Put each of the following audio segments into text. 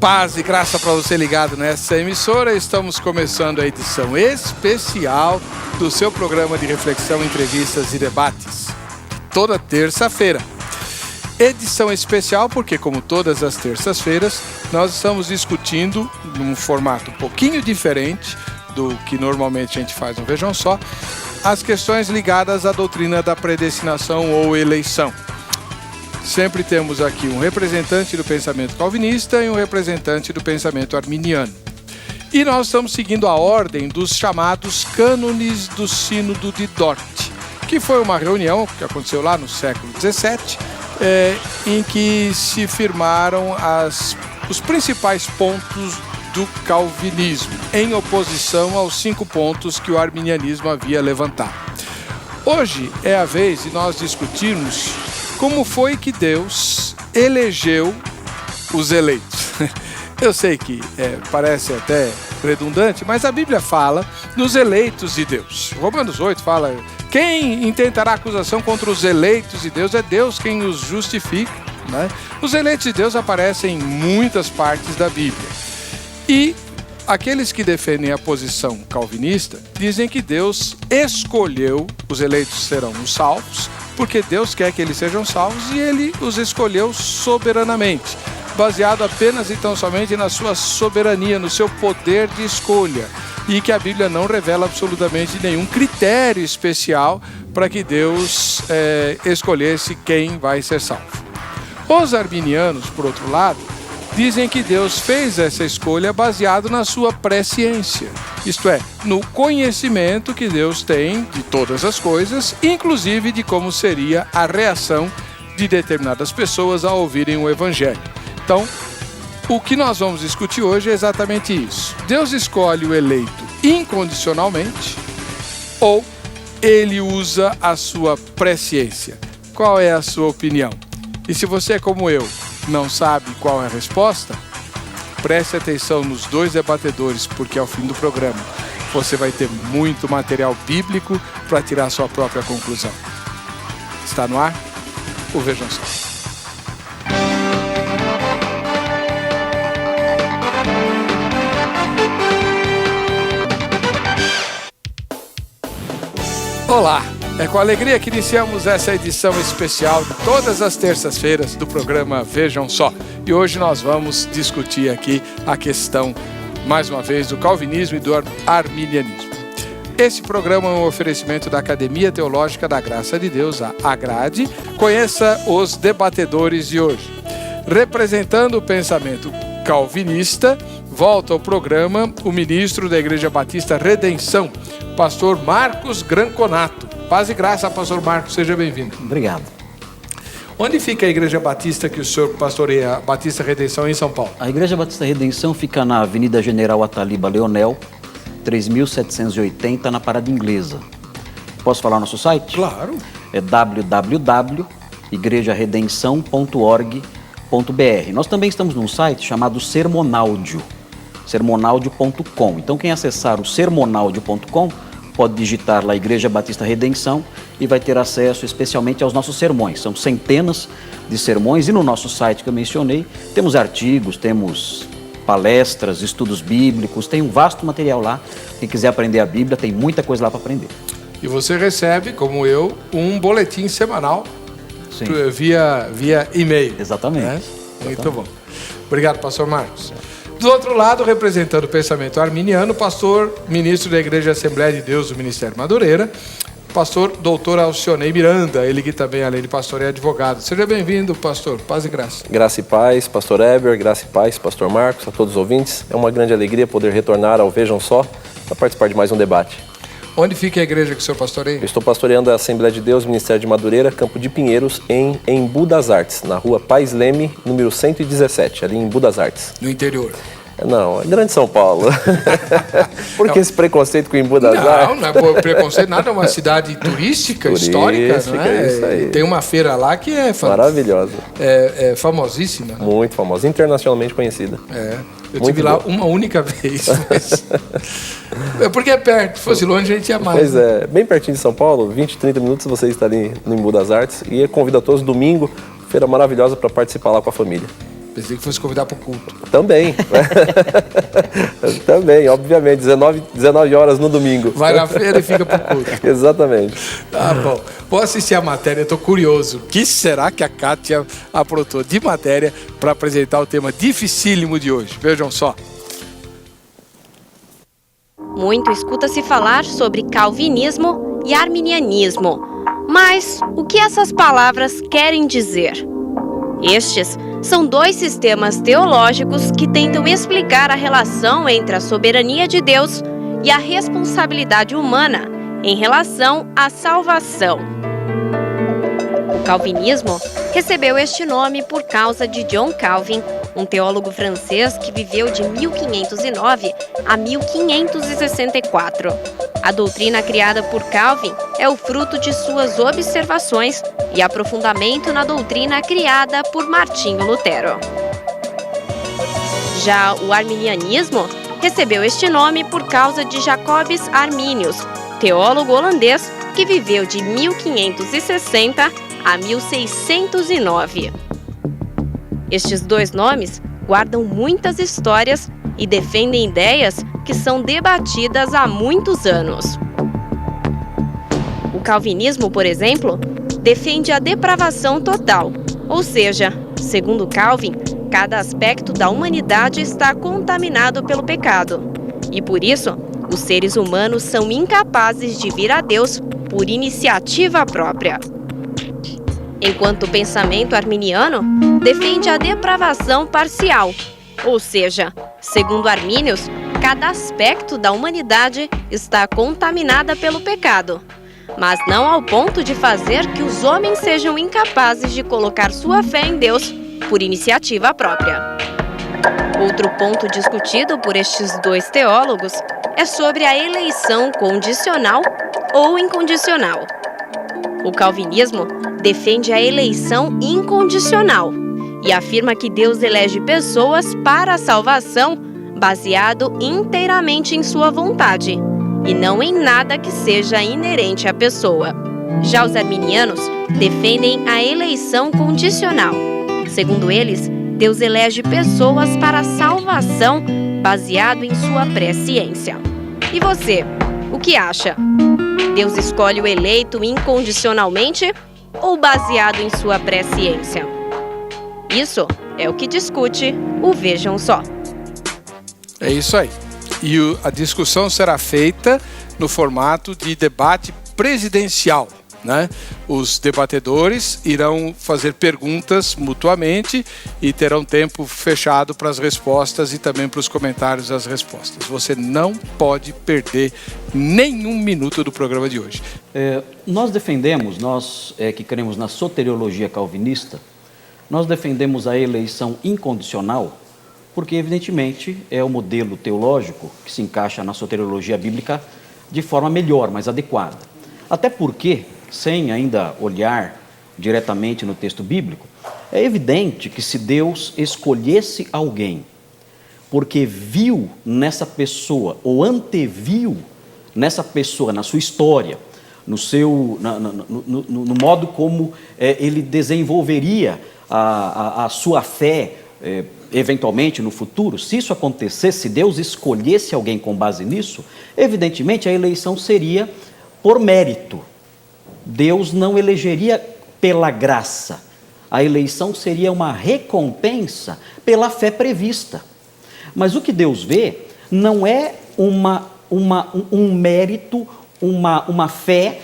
Paz e graça para você ligado nessa emissora. Estamos começando a edição especial do seu programa de reflexão, entrevistas e debates, toda terça-feira. Edição especial porque, como todas as terças-feiras, nós estamos discutindo num formato um pouquinho diferente do que normalmente a gente faz no Vejam Só, as questões ligadas à doutrina da predestinação ou eleição. Sempre temos aqui um representante do pensamento calvinista e um representante do pensamento arminiano. E nós estamos seguindo a ordem dos chamados cânones do Sínodo de Dort, que foi uma reunião que aconteceu lá no século XVII, em que se firmaram os principais pontos do calvinismo, em oposição aos 5 pontos que o arminianismo havia levantado. Hoje é a vez de nós discutirmos como foi que Deus elegeu os eleitos. Eu sei que parece até redundante, mas a Bíblia fala nos eleitos de Deus. Romanos 8 fala: quem intentará acusação contra os eleitos de Deus? É Deus quem os justifica, né? Os eleitos de Deus aparecem em muitas partes da Bíblia. E aqueles que defendem a posição calvinista dizem que Deus escolheu, os eleitos serão os salvos, porque Deus quer que eles sejam salvos e Ele os escolheu soberanamente, baseado apenas e tão somente na sua soberania, no seu poder de escolha, e que a Bíblia não revela absolutamente nenhum critério especial para que Deus escolhesse quem vai ser salvo. Os arminianos, por outro lado, dizem que Deus fez essa escolha baseado na sua presciência, isto é, no conhecimento que Deus tem de todas as coisas, inclusive de como seria a reação de determinadas pessoas ao ouvirem o Evangelho. Então, o que nós vamos discutir hoje é exatamente isso. Deus escolhe o eleito incondicionalmente ou ele usa a sua presciência? Qual é a sua opinião? E se você é como eu, não sabe qual é a resposta, preste atenção nos 2 debatedores, porque ao fim do programa você vai ter muito material bíblico para tirar sua própria conclusão. Está no ar o Vejam Só. Olá! É com alegria que iniciamos essa edição especial de todas as terças-feiras do programa Vejam Só. E hoje nós vamos discutir aqui a questão, mais uma vez, do calvinismo e do arminianismo. Esse programa é um oferecimento da Academia Teológica da Graça de Deus, a AGRADE. Conheça os debatedores de hoje. Representando o pensamento calvinista, volta ao programa o ministro da Igreja Batista Redenção, pastor Marcos Granconato. Paz e graça, pastor Marcos, seja bem-vindo. Obrigado. Onde fica a Igreja Batista que o senhor pastoreia, Batista Redenção, em São Paulo? A Igreja Batista Redenção fica na Avenida General Ataliba Leonel, 3780, na Parada Inglesa. Posso falar nosso site? Claro. É www.igrejaredenção.org.br. Nós também estamos num site chamado Sermonaudio, sermonaudio.com. Então, quem acessar o sermonaudio.com pode digitar lá Igreja Batista Redenção e vai ter acesso especialmente aos nossos sermões. São centenas de sermões e no nosso site que eu mencionei temos artigos, temos palestras, estudos bíblicos, tem um vasto material lá. Quem quiser aprender a Bíblia tem muita coisa lá para aprender. E você recebe, como eu, um boletim semanal via e-mail. Exatamente. Né? Muito bom. Obrigado, pastor Marcos. Do outro lado, representando o pensamento arminiano, pastor, ministro da Igreja Assembleia de Deus do Ministério Madureira, pastor doutor Alcionei Miranda, ele que também, além de pastor, é advogado. Seja bem-vindo, pastor. Paz e graça. Graça e paz, pastor Eber, graça e paz, pastor Marcos, a todos os ouvintes. É uma grande alegria poder retornar ao Vejam Só para participar de mais um debate. Onde fica a igreja que o senhor pastoreia? Eu estou pastoreando a Assembleia de Deus, Ministério de Madureira, Campo de Pinheiros, em Embu das Artes, na rua Pais Leme, número 117, ali em Embu das Artes. No interior? Não, é grande São Paulo. Por que esse preconceito com o Embu das Artes? Não é preconceito nada, é uma cidade turística, histórica, não é? Isso aí. Tem uma feira lá que é maravilhosa. É famosíssima. Né? Muito famosa, internacionalmente conhecida. Eu estive lá uma única vez. Mas... é porque é perto, se fosse longe a gente ia mais. Pois é, bem pertinho de São Paulo, 20, 30 minutos você está ali no Embu das Artes. E convido a todos, domingo, feira maravilhosa para participar lá com a família. Pensei que fosse convidar para o culto. Também. Também, obviamente. 19 horas no domingo. Vai na feira e fica para o culto. Exatamente. Tá bom. Vou assistir a matéria, estou curioso. O que será que a Kátia aprontou de matéria para apresentar o tema dificílimo de hoje? Vejam só. Muito escuta-se falar sobre calvinismo e arminianismo. Mas o que essas palavras querem dizer? Estes são dois sistemas teológicos que tentam explicar a relação entre a soberania de Deus e a responsabilidade humana em relação à salvação. O calvinismo recebeu este nome por causa de John Calvin, um teólogo francês que viveu de 1509 a 1564. A doutrina criada por Calvin é o fruto de suas observações e aprofundamento na doutrina criada por Martinho Lutero. Já o arminianismo recebeu este nome por causa de Jacobus Arminius, teólogo holandês que viveu de 1560 a 1609. Estes dois nomes guardam muitas histórias e defendem ideias que são debatidas há muitos anos. O calvinismo, por exemplo, defende a depravação total, ou seja, segundo Calvin, cada aspecto da humanidade está contaminado pelo pecado, e por isso, os seres humanos são incapazes de vir a Deus por iniciativa própria. Enquanto o pensamento arminiano defende a depravação parcial, ou seja, segundo Arminius, cada aspecto da humanidade está contaminada pelo pecado, mas não ao ponto de fazer que os homens sejam incapazes de colocar sua fé em Deus por iniciativa própria. Outro ponto discutido por estes dois teólogos é sobre a eleição condicional ou incondicional. O calvinismo defende a eleição incondicional e afirma que Deus elege pessoas para a salvação baseado inteiramente em sua vontade e não em nada que seja inerente à pessoa. Já os arminianos defendem a eleição condicional. Segundo eles, Deus elege pessoas para a salvação baseado em sua presciência. E você, o que acha? Deus escolhe o eleito incondicionalmente ou baseado em sua presciência? Isso é o que discute o Vejam Só. É isso aí. E a discussão será feita no formato de debate presidencial, né? Os debatedores irão fazer perguntas mutuamente e terão tempo fechado para as respostas e também para os comentários das respostas. Você não pode perder nenhum minuto do programa de hoje. Nós defendemos, que cremos na soteriologia calvinista, nós defendemos a eleição incondicional porque, evidentemente, é o modelo teológico que se encaixa na soteriologia bíblica de forma melhor, mais adequada. Até porque, sem ainda olhar diretamente no texto bíblico, é evidente que se Deus escolhesse alguém porque viu nessa pessoa, ou anteviu nessa pessoa, na sua história, no modo como ele desenvolveria a sua fé, eventualmente no futuro, se isso acontecesse, se Deus escolhesse alguém com base nisso, evidentemente a eleição seria por mérito. Deus não elegeria pela graça. A eleição seria uma recompensa pela fé prevista. Mas o que Deus vê não é um mérito, uma fé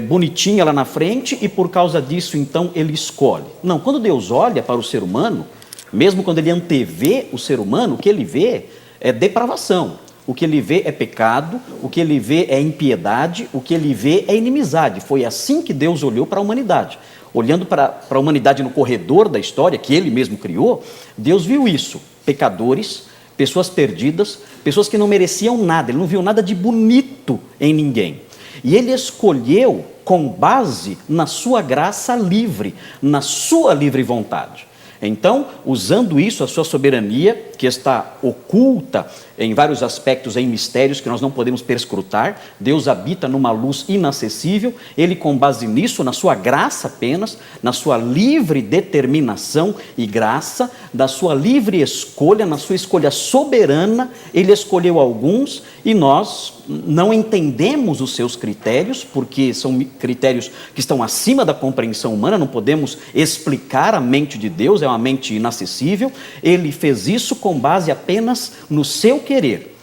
bonitinha lá na frente e por causa disso então ele escolhe. Não, quando Deus olha para o ser humano, mesmo quando ele antevê o ser humano, o que ele vê é depravação, o que ele vê é pecado, o que ele vê é impiedade, o que ele vê é inimizade. Foi assim que Deus olhou para a humanidade. Olhando para a humanidade no corredor da história, que ele mesmo criou, Deus viu isso, pecadores, pessoas perdidas, pessoas que não mereciam nada, ele não viu nada de bonito em ninguém. E ele escolheu com base na sua graça livre, na sua livre vontade. Então, usando isso, a sua soberania, que está oculta em vários aspectos, em mistérios que nós não podemos perscrutar. Deus habita numa luz inacessível. Ele, com base nisso, na sua graça apenas, na sua livre determinação e graça, da sua livre escolha, na sua escolha soberana, Ele escolheu alguns e nós não entendemos os seus critérios, porque são critérios que estão acima da compreensão humana, não podemos explicar a mente de Deus, é uma mente inacessível. Ele fez isso com base apenas no seu querer,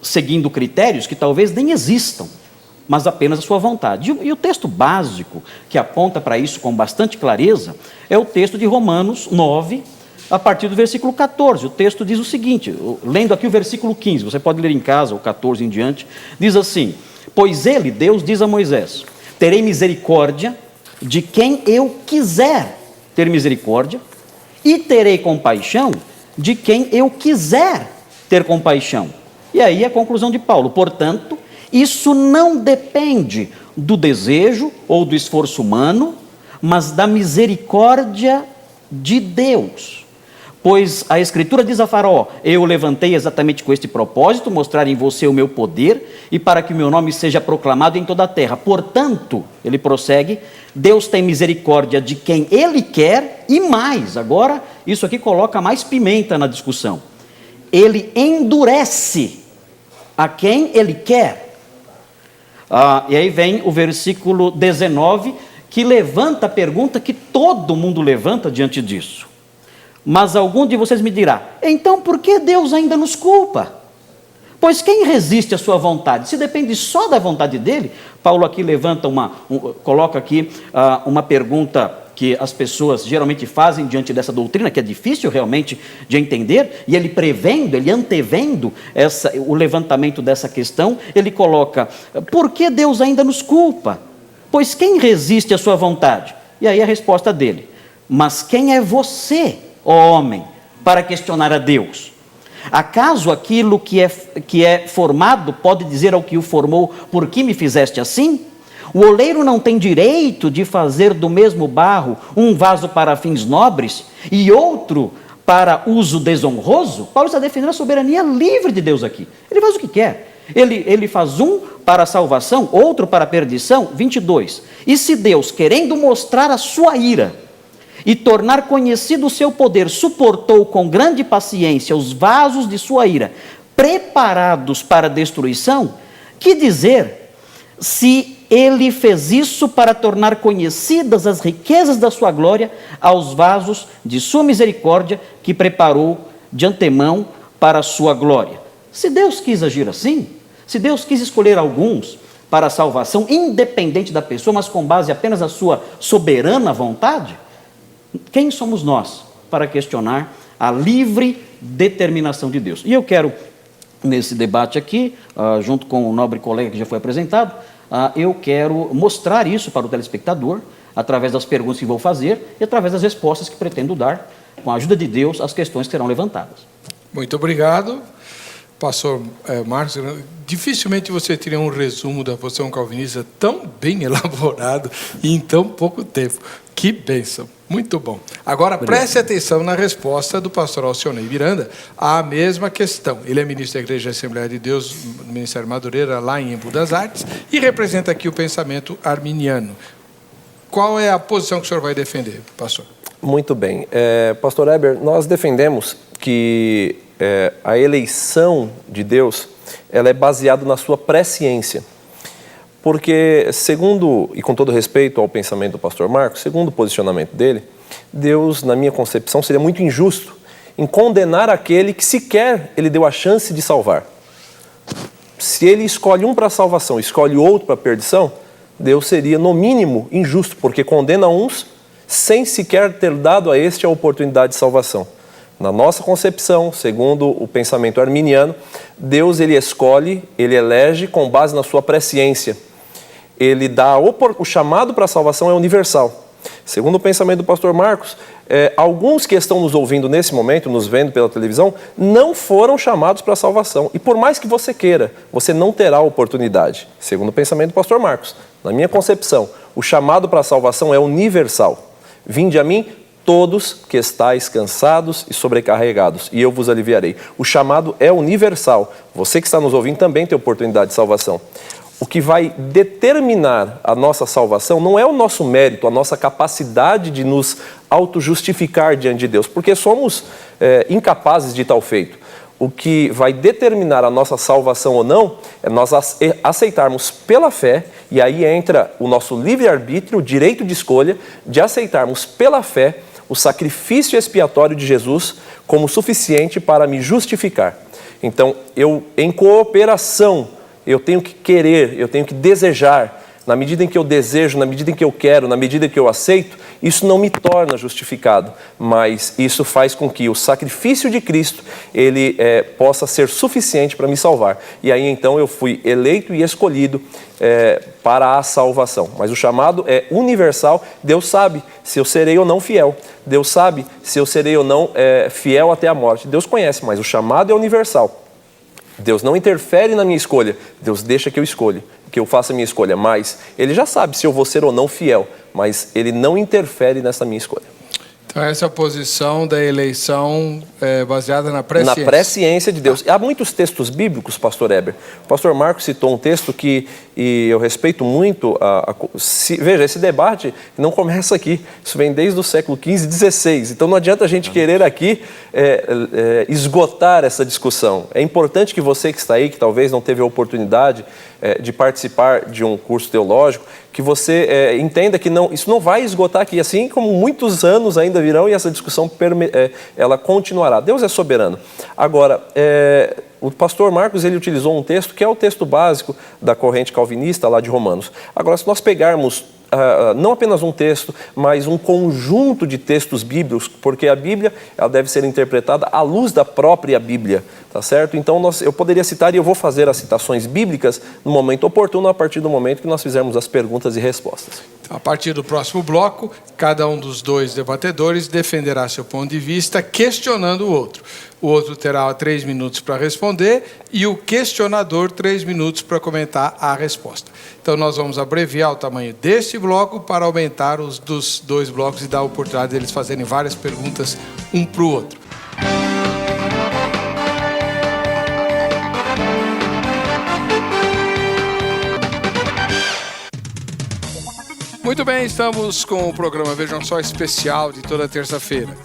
seguindo critérios que talvez nem existam, mas apenas a sua vontade. E o texto básico que aponta para isso com bastante clareza é o texto de Romanos 9, a partir do versículo 14. O texto diz o seguinte, lendo aqui o versículo 15, você pode ler em casa, o 14 em diante, diz assim: pois ele, Deus, diz a Moisés, terei misericórdia de quem eu quiser ter misericórdia, e terei compaixão de quem eu quiser ter compaixão. E aí a conclusão de Paulo: portanto, isso não depende do desejo ou do esforço humano, mas da misericórdia de Deus. Pois a Escritura diz a Faraó: eu o levantei exatamente com este propósito, mostrar em você o meu poder, e para que o meu nome seja proclamado em toda a terra. Portanto, ele prossegue, Deus tem misericórdia de quem Ele quer, e mais, agora, isso aqui coloca mais pimenta na discussão. Ele endurece a quem Ele quer. E aí vem o versículo 19, que levanta a pergunta que todo mundo levanta diante disso. Mas algum de vocês me dirá: então por que Deus ainda nos culpa? Pois quem resiste à sua vontade? Se depende só da vontade dele. Paulo aqui levanta coloca aqui uma pergunta que as pessoas geralmente fazem diante dessa doutrina, que é difícil realmente de entender, e ele prevendo, ele antevendo o levantamento dessa questão, ele coloca: por que Deus ainda nos culpa? Pois quem resiste à sua vontade? E aí a resposta dele: mas quem é você, ó homem, para questionar a Deus? Acaso aquilo que é formado pode dizer ao que o formou: por que me fizeste assim? O oleiro não tem direito de fazer do mesmo barro um vaso para fins nobres e outro para uso desonroso? Paulo está defendendo a soberania livre de Deus aqui. Ele faz o que quer. Ele faz um para a salvação, outro para a perdição. 22. E se Deus, querendo mostrar a sua ira e tornar conhecido o seu poder, suportou com grande paciência os vasos de sua ira, preparados para a destruição, que dizer, se ele fez isso para tornar conhecidas as riquezas da sua glória aos vasos de sua misericórdia, que preparou de antemão para a sua glória? Se Deus quis agir assim, se Deus quis escolher alguns para a salvação, independente da pessoa, mas com base apenas na sua soberana vontade, quem somos nós para questionar a livre determinação de Deus? E eu quero, nesse debate aqui, junto com o nobre colega que já foi apresentado, eu quero mostrar isso para o telespectador, através das perguntas que vou fazer e através das respostas que pretendo dar, com a ajuda de Deus, às questões que serão levantadas. Muito obrigado, pastor Marcos. Dificilmente você teria um resumo da posição calvinista tão bem elaborado e em tão pouco tempo. Que bênção, muito bom. Agora preste atenção na resposta do pastor Alcionei Miranda à mesma questão. Ele é ministro da Igreja Assembleia de Deus, do Ministério Madureira, lá em Embu das Artes, e representa aqui o pensamento arminiano. Qual é a posição que o senhor vai defender, pastor? Muito bem. Pastor Heber, nós defendemos que a eleição de Deus ela é baseada na sua presciência. Porque, segundo, e com todo respeito ao pensamento do pastor Marcos, segundo o posicionamento dele, Deus, na minha concepção, seria muito injusto em condenar aquele que sequer ele deu a chance de salvar. Se ele escolhe um para a salvação e escolhe outro para a perdição, Deus seria, no mínimo, injusto, porque condena uns sem sequer ter dado a este a oportunidade de salvação. Na nossa concepção, segundo o pensamento arminiano, Deus ele escolhe, ele elege com base na sua presciência. Ele dá o chamado para a salvação é universal. Segundo o pensamento do pastor Marcos, alguns que estão nos ouvindo nesse momento, nos vendo pela televisão, não foram chamados para a salvação. E por mais que você queira, você não terá a oportunidade. Segundo o pensamento do pastor Marcos, na minha concepção, o chamado para a salvação é universal. Vinde a mim todos que estáis cansados e sobrecarregados, e eu vos aliviarei. O chamado é universal. Você que está nos ouvindo também tem oportunidade de salvação. O que vai determinar a nossa salvação não é o nosso mérito, a nossa capacidade de nos auto-justificar diante de Deus, porque somos incapazes de tal feito. O que vai determinar a nossa salvação ou não é nós aceitarmos pela fé, e aí entra o nosso livre-arbítrio, o direito de escolha, de aceitarmos pela fé o sacrifício expiatório de Jesus como suficiente para me justificar. Então, em cooperação, eu tenho que querer, eu tenho que desejar. Na medida em que eu desejo, na medida em que eu quero, na medida em que eu aceito, isso não me torna justificado, mas isso faz com que o sacrifício de Cristo, ele possa ser suficiente para me salvar. E aí então eu fui eleito e escolhido para a salvação. Mas o chamado é universal. Deus sabe se eu serei ou não fiel. Deus sabe se eu serei ou não fiel até a morte. Deus conhece, mas o chamado é universal. Deus não interfere na minha escolha. Deus deixa que eu escolha, que eu faça a minha escolha. Mas Ele já sabe se eu vou ser ou não fiel. Mas Ele não interfere nessa minha escolha. Então essa é a posição da eleição baseada na presciência. Na presciência de Deus. Há muitos textos bíblicos, pastor Heber. O pastor Marcos citou um texto que eu respeito muito. Veja, esse debate não começa aqui. Isso vem desde o século XV e XVI. Então não adianta a gente querer aqui esgotar essa discussão. É importante que você que está aí, que talvez não teve a oportunidade de participar de um curso teológico, que você entenda que isso não vai esgotar aqui, assim como muitos anos ainda virão e essa discussão ela continuará. Deus é soberano. Agora, o pastor Marcos ele utilizou um texto que é o texto básico da corrente calvinista lá de Romanos. Agora, se nós pegarmos não apenas um texto, mas um conjunto de textos bíblicos, porque a Bíblia ela deve ser interpretada à luz da própria Bíblia, tá certo? Então eu poderia citar, e eu vou fazer as citações bíblicas no momento oportuno, a partir do momento que nós fizermos as perguntas e respostas. A partir do próximo bloco, cada um dos dois debatedores defenderá seu ponto de vista, questionando o outro. O outro terá 3 minutos para responder e o questionador 3 minutos para comentar a resposta. Então nós vamos abreviar o tamanho deste bloco para aumentar os dos 2 blocos e dar a oportunidade deles fazerem várias perguntas um para o outro. Muito bem, estamos com o programa Vejam Só especial de toda terça-feira.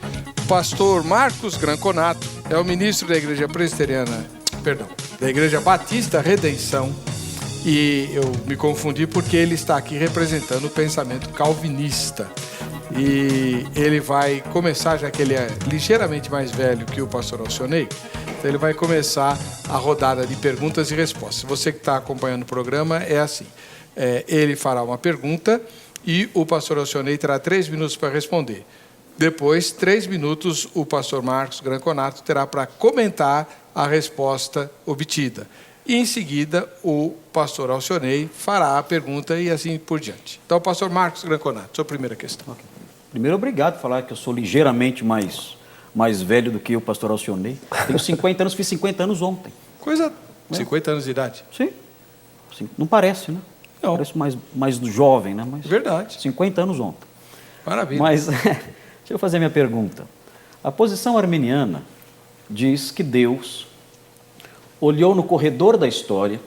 O pastor Marcos Granconato é o ministro da Igreja da Igreja Batista Redenção. E eu me confundi porque ele está aqui representando o pensamento calvinista. E ele vai começar, já que ele é ligeiramente mais velho que o pastor Alcionei, então ele vai começar a rodada de perguntas e respostas. Você que está acompanhando o programa, é assim. Ele fará uma pergunta e o pastor Alcionei terá 3 minutos para responder. Depois, 3 minutos, o pastor Marcos Granconato terá para comentar a resposta obtida. E, em seguida, o pastor Alcionei fará a pergunta e assim por diante. Então, pastor Marcos Granconato, sua primeira questão. Okay. Primeiro, obrigado por falar que eu sou ligeiramente mais velho do que o pastor Alcionei. Tenho 50 anos, fiz 50 anos ontem. 50 anos de idade? Sim. Não parece, né? Não. Parece mais jovem, né? Mas verdade. 50 anos ontem. Maravilha. Mas, deixa eu fazer minha pergunta. A posição arminiana diz que Deus olhou no corredor da história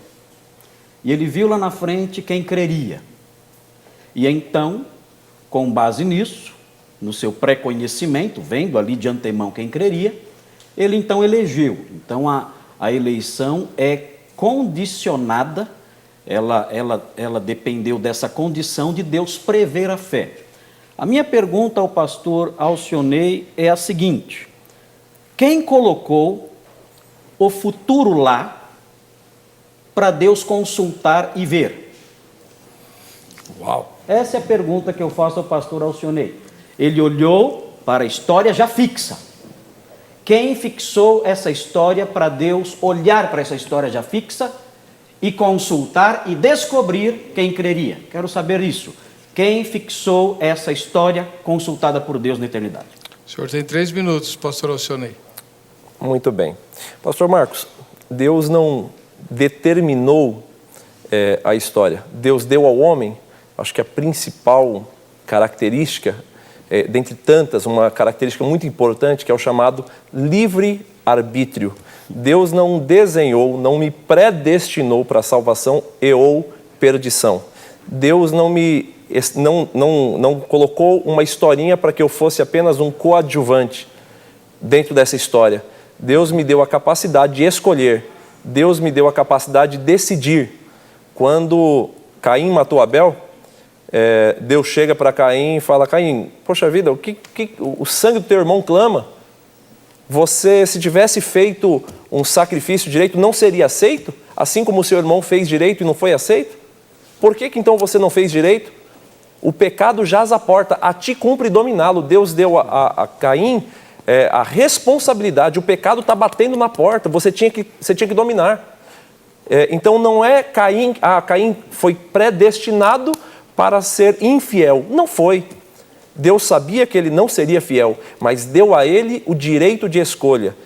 e ele viu lá na frente quem creria. E então, com base nisso, no seu pré-conhecimento, vendo ali de antemão quem creria, ele então elegeu. Então, a eleição é condicionada, ela dependeu dessa condição de Deus prever a fé. A minha pergunta ao pastor Alcionei é a seguinte: quem colocou o futuro lá para Deus consultar e ver? Uau! Essa é a pergunta que eu faço ao pastor Alcionei. Ele olhou para a história já fixa. Quem fixou essa história para Deus olhar para essa história já fixa e consultar e descobrir quem creria? Quero saber isso. Quem fixou essa história consultada por Deus na eternidade? O senhor tem 3 minutos, pastor Alcionei. Muito bem. Pastor Marcos, Deus não determinou a história. Deus deu ao homem, acho que a principal característica dentre tantas, uma característica muito importante, que é o chamado livre-arbítrio. Deus não desenhou, não me predestinou para a salvação e ou perdição. Deus não colocou uma historinha para que eu fosse apenas um coadjuvante dentro dessa história. Deus me deu a capacidade de escolher. Deus me deu a capacidade de decidir. Quando Caim matou Abel, Deus chega para Caim e fala: Caim, poxa vida, o sangue do teu irmão clama. Você, se tivesse feito um sacrifício direito, não seria aceito? Assim como o seu irmão fez direito e não foi aceito? Por que então você não fez direito? O pecado jaz à porta, a ti cumpre dominá-lo. Deus deu a Caim a responsabilidade, o pecado está batendo na porta, você tinha que dominar. Então não é Caim foi predestinado para ser infiel. Não foi. Deus sabia que ele não seria fiel, mas deu a ele o direito de escolha.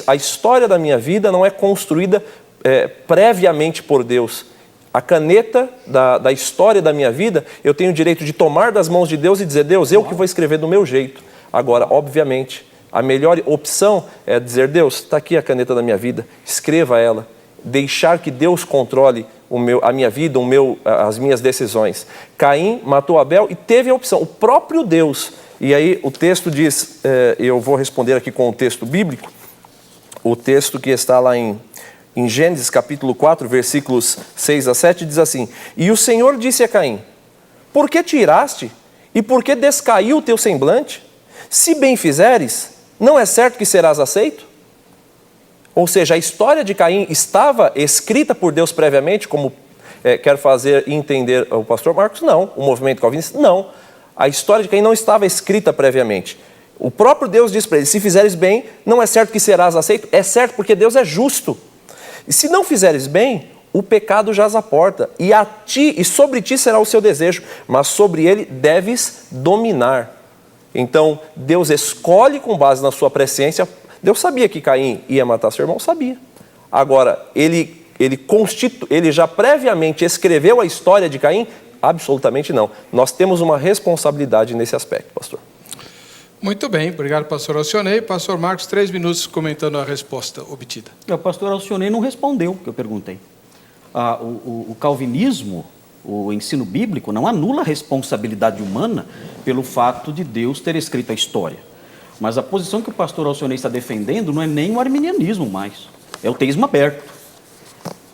A história da minha vida não é construída previamente por Deus. A caneta da história da minha vida, eu tenho o direito de tomar das mãos de Deus e dizer: Deus, eu que vou escrever do meu jeito. Agora, obviamente, a melhor opção é dizer: Deus, está aqui a caneta da minha vida, escreva ela. Deixar que Deus controle a minha vida, as minhas decisões. Caim matou Abel e teve a opção, o próprio Deus. E aí o texto diz, eu vou responder aqui com o texto bíblico, o texto que está lá em Gênesis capítulo 4, versículos 6 a 7, diz assim: E o Senhor disse a Caim: Por que te iraste? E por que descaiu o teu semblante? Se bem fizeres, não é certo que serás aceito? Ou seja, a história de Caim estava escrita por Deus previamente, como quer fazer entender o pastor Marcos? Não. O movimento calvinista? Não. A história de Caim não estava escrita previamente. O próprio Deus diz para ele: se fizeres bem, não é certo que serás aceito. É certo, porque Deus é justo. E se não fizeres bem, o pecado jaz à porta, e sobre ti será o seu desejo, mas sobre ele deves dominar. Então, Deus escolhe com base na sua presciência. Deus sabia que Caim ia matar seu irmão? Sabia. Agora, ele já previamente escreveu a história de Caim? Absolutamente não. Nós temos uma responsabilidade nesse aspecto, pastor. Muito bem, obrigado, pastor Alcionei. Pastor Marcos, 3 minutos comentando a resposta obtida. O pastor Alcionei não respondeu o que eu perguntei. O calvinismo, o ensino bíblico, não anula a responsabilidade humana pelo fato de Deus ter escrito a história. Mas a posição que o pastor Alcionei está defendendo não é nem o arminianismo mais, é o teísmo aberto.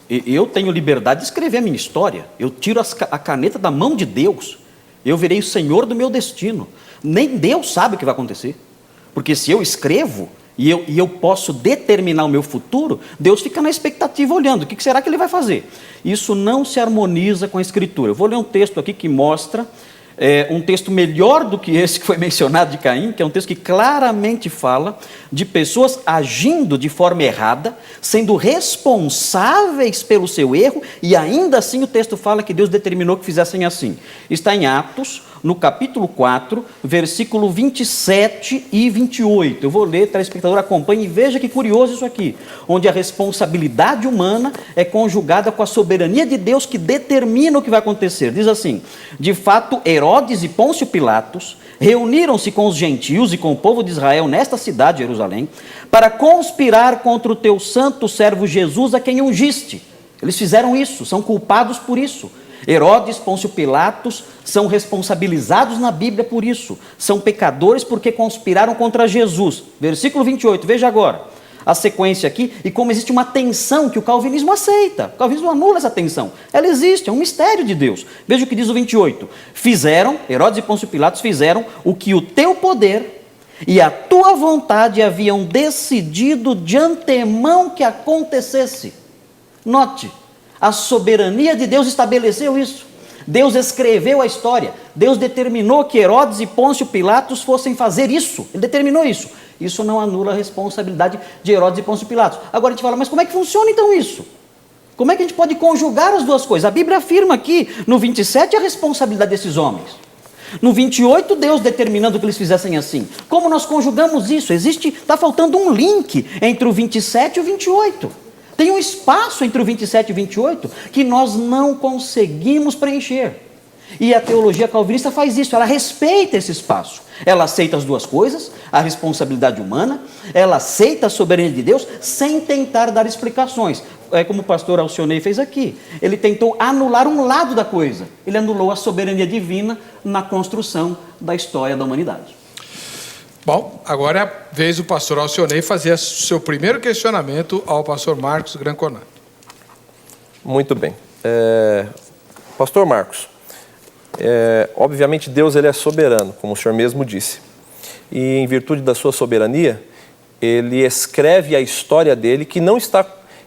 Eu tenho liberdade de escrever a minha história, eu tiro a caneta da mão de Deus, eu virei o senhor do meu destino. Nem Deus sabe o que vai acontecer, porque se eu escrevo e eu posso determinar o meu futuro, Deus fica na expectativa olhando, o que será que ele vai fazer? Isso não se harmoniza com a Escritura. Eu vou ler um texto aqui que mostra um texto melhor do que esse que foi mencionado de Caim, que é um texto que claramente fala de pessoas agindo de forma errada, sendo responsáveis pelo seu erro, e ainda assim o texto fala que Deus determinou que fizessem assim. Está em Atos, no capítulo 4, versículo 27 e 28. Eu vou ler, telespectador, acompanhe e veja que curioso isso aqui, onde a responsabilidade humana é conjugada com a soberania de Deus que determina o que vai acontecer. Diz assim: de fato, Herodes e Pôncio Pilatos reuniram-se com os gentios e com o povo de Israel nesta cidade, Jerusalém, para conspirar contra o teu santo servo Jesus, a quem ungiste. Eles fizeram isso, são culpados por isso. Herodes, Pôncio Pilatos são responsabilizados na Bíblia por isso. São pecadores porque conspiraram contra Jesus. Versículo 28, veja agora a sequência aqui e como existe uma tensão que o calvinismo aceita. O calvinismo anula essa tensão. Ela existe, é um mistério de Deus. Veja o que diz o 28. Herodes e Pôncio Pilatos fizeram o que o teu poder e a tua vontade haviam decidido de antemão que acontecesse. Note, a soberania de Deus estabeleceu isso. Deus escreveu a história. Deus determinou que Herodes e Pôncio Pilatos fossem fazer isso. Ele determinou isso. Isso não anula a responsabilidade de Herodes e Pôncio Pilatos. Agora a gente fala, mas como é que funciona então isso? Como é que a gente pode conjugar as duas coisas? A Bíblia afirma aqui, no 27, a responsabilidade desses homens. No 28, Deus determinando que eles fizessem assim. Como nós conjugamos isso? Está faltando um link entre o 27 e o 28. Tem um espaço entre o 27 e o 28 que nós não conseguimos preencher. E a teologia calvinista faz isso, ela respeita esse espaço. Ela aceita as duas coisas, a responsabilidade humana, ela aceita a soberania de Deus sem tentar dar explicações. É como o pastor Alcionei fez aqui. Ele tentou anular um lado da coisa. Ele anulou a soberania divina na construção da história da humanidade. Bom, agora é a vez do pastor Alcionei fazer seu primeiro questionamento ao pastor Marcos Granconan. Muito bem. Pastor Marcos, obviamente Deus ele é soberano, como o senhor mesmo disse. E em virtude da sua soberania, ele escreve a história dele que não está...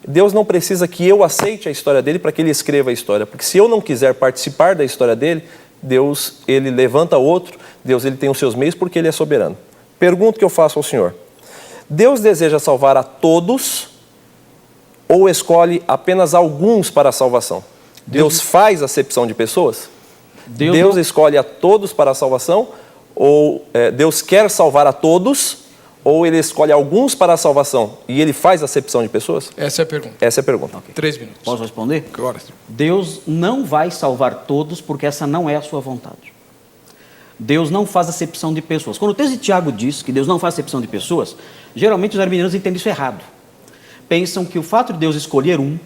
Deus não precisa que eu aceite a história dele para que ele escreva a história. Porque se eu não quiser participar da história dele, Deus ele levanta outro, Deus ele tem os seus meios porque ele é soberano. Pergunta que eu faço ao senhor. Deus deseja salvar a todos ou escolhe apenas alguns para a salvação? Deus faz acepção de pessoas? Deus escolhe a todos para a salvação? Ou Deus quer salvar a todos? Ou ele escolhe alguns para a salvação e ele faz acepção de pessoas? Essa é a pergunta. Essa é a pergunta. Okay. 3 minutos. Posso responder? Agora. Deus não vai salvar todos porque essa não é a sua vontade. Deus não faz acepção de pessoas. Quando o texto de Tiago diz que Deus não faz acepção de pessoas, geralmente os arminianos entendem isso errado. Pensam que o fato de Deus escolher um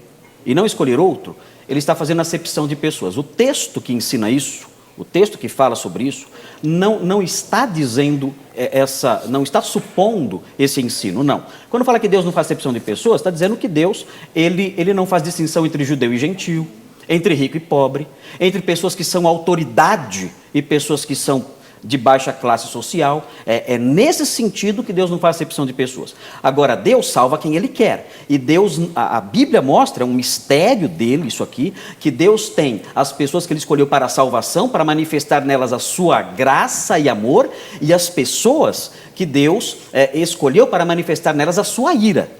e não escolher outro, ele está fazendo acepção de pessoas. O texto que ensina isso, o texto que fala sobre isso, não está dizendo não está supondo esse ensino, não. Quando fala que Deus não faz acepção de pessoas, está dizendo que Deus, ele não faz distinção entre judeu e gentil, entre rico e pobre, entre pessoas que são autoridade e pessoas que são de baixa classe social. É nesse sentido que Deus não faz acepção de pessoas. Agora, Deus salva quem Ele quer. E Deus, a Bíblia mostra, é um mistério dele, isso aqui, que Deus tem as pessoas que Ele escolheu para a salvação, para manifestar nelas a sua graça e amor, e as pessoas que Deus escolheu para manifestar nelas a sua ira.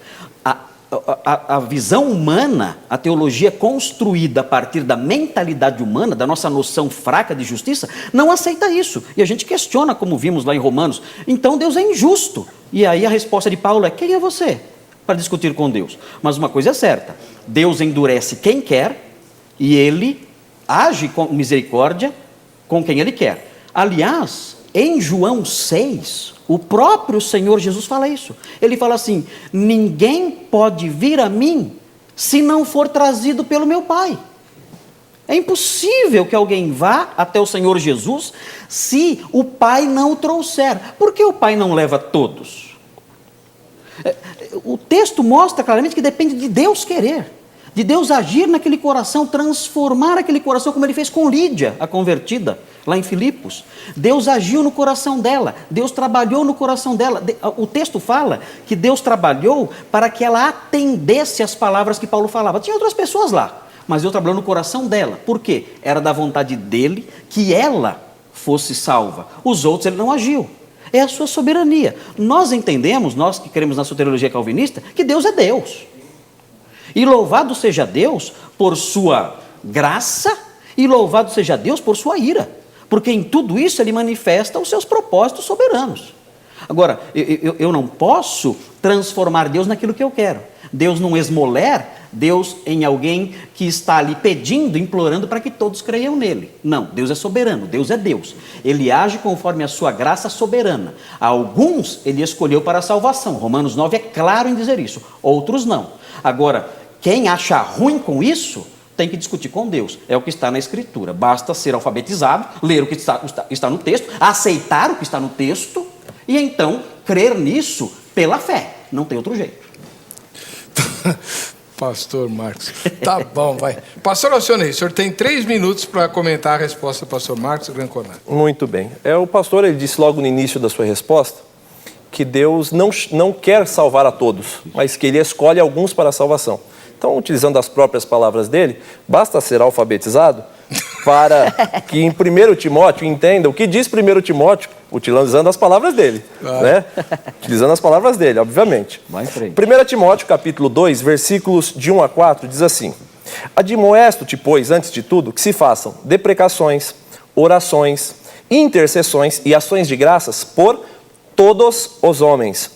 A visão humana, a teologia construída a partir da mentalidade humana, da nossa noção fraca de justiça, não aceita isso. E a gente questiona, como vimos lá em Romanos, então Deus é injusto. E aí a resposta de Paulo é: quem é você para discutir com Deus? Mas uma coisa é certa, Deus endurece quem quer e Ele age com misericórdia com quem Ele quer. Aliás, em João 6, o próprio Senhor Jesus fala isso. Ele fala assim: ninguém pode vir a mim se não for trazido pelo meu Pai. É impossível que alguém vá até o Senhor Jesus se o Pai não o trouxer. Por que o Pai não leva todos? O texto mostra claramente que depende de Deus querer, de Deus agir naquele coração, transformar aquele coração, como Ele fez com Lídia, a convertida, lá em Filipos. Deus agiu no coração dela, Deus trabalhou no coração dela. O texto fala que Deus trabalhou para que ela atendesse às palavras que Paulo falava. Tinha outras pessoas lá, mas Deus trabalhou no coração dela. Por quê? Era da vontade dele que ela fosse salva. Os outros ele não agiu. É a sua soberania. Nós entendemos, nós que cremos na soteriologia calvinista, que Deus é Deus. E louvado seja Deus por sua graça e louvado seja Deus por sua ira. Porque em tudo isso Ele manifesta os seus propósitos soberanos. Agora, eu não posso transformar Deus naquilo que eu quero. Deus não esmoler Deus em alguém que está ali pedindo, implorando para que todos creiam nele. Não, Deus é soberano, Deus é Deus. Ele age conforme a sua graça soberana. A alguns Ele escolheu para a salvação. Romanos 9 é claro em dizer isso. Outros não. Agora, quem acha ruim com isso, tem que discutir com Deus. É o que está na Escritura. Basta ser alfabetizado, ler o que está no texto, aceitar o que está no texto e então crer nisso pela fé. Não tem outro jeito. Pastor Marcos. Tá bom, vai. Pastor Alcionei, o senhor tem 3 minutos para comentar a resposta do pastor Marcos Granconan. Muito bem. O pastor ele disse logo no início da sua resposta que Deus não quer salvar a todos, mas que Ele escolhe alguns para a salvação. Então, utilizando as próprias palavras dele, basta ser alfabetizado para que em 1 Timóteo entenda o que diz 1 Timóteo, utilizando as palavras dele. Né? Utilizando as palavras dele, obviamente. 1 Timóteo, capítulo 2, versículos de 1 a 4, diz assim: admoesto-te, pois, antes de tudo, que se façam deprecações, orações, intercessões e ações de graças por todos os homens,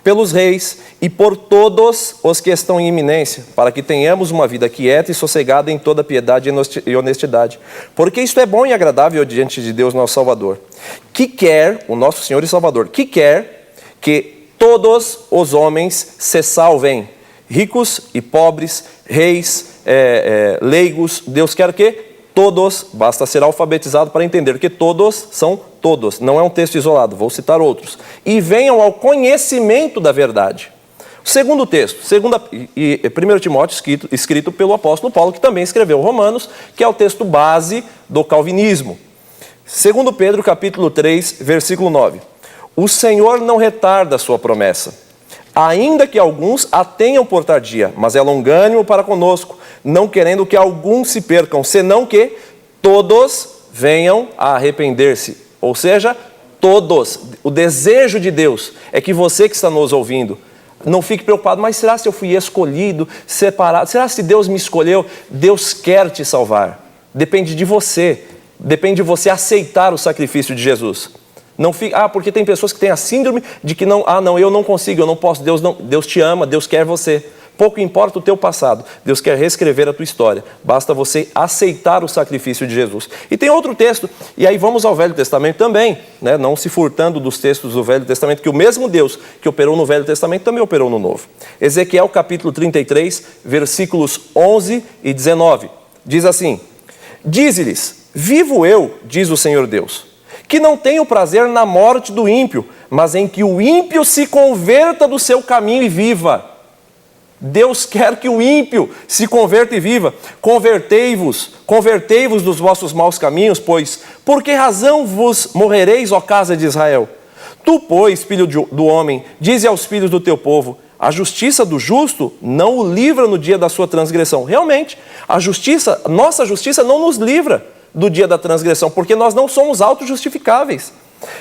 pelos reis e por todos os que estão em iminência, para que tenhamos uma vida quieta e sossegada em toda piedade e honestidade. Porque isto é bom e agradável diante de Deus, nosso Salvador, que quer, o nosso Senhor e Salvador, que quer que todos os homens se salvem, ricos e pobres, reis, leigos. Deus quer que todos, basta ser alfabetizado para entender que todos são todos, não é um texto isolado, vou citar outros, e venham ao conhecimento da verdade. O segundo texto, 1 Timóteo, escrito pelo apóstolo Paulo, que também escreveu Romanos, que é o texto base do calvinismo. 2 Pedro, capítulo 3, versículo 9. O Senhor não retarda a sua promessa, ainda que alguns a tenham por tardia, mas é longânimo para conosco, não querendo que alguns se percam, senão que todos venham a arrepender-se. Ou seja, todos. O desejo de Deus é que você que está nos ouvindo não fique preocupado, mas será se eu fui escolhido, separado? Será se Deus me escolheu? Deus quer te salvar. Depende de você. Depende de você aceitar o sacrifício de Jesus. Não fique, porque tem pessoas que têm a síndrome de que eu não consigo, eu não posso. Deus te ama, Deus quer você. Pouco importa o teu passado, Deus quer reescrever a tua história. Basta você aceitar o sacrifício de Jesus. E tem outro texto, e aí vamos ao Velho Testamento também, né? Não se furtando dos textos do Velho Testamento, que o mesmo Deus que operou no Velho Testamento também operou no Novo. Ezequiel capítulo 33, versículos 11 e 19. Diz assim: dize-lhes, vivo eu, diz o Senhor Deus, que não tenho prazer na morte do ímpio, mas em que o ímpio se converta do seu caminho e viva. Deus quer que o ímpio se converta e viva. Convertei-vos dos vossos maus caminhos, pois por que razão vos morrereis, ó casa de Israel? Tu, pois, filho do homem, dize aos filhos do teu povo, a justiça do justo não o livra no dia da sua transgressão. Realmente, nossa justiça não nos livra do dia da transgressão, porque nós não somos autojustificáveis.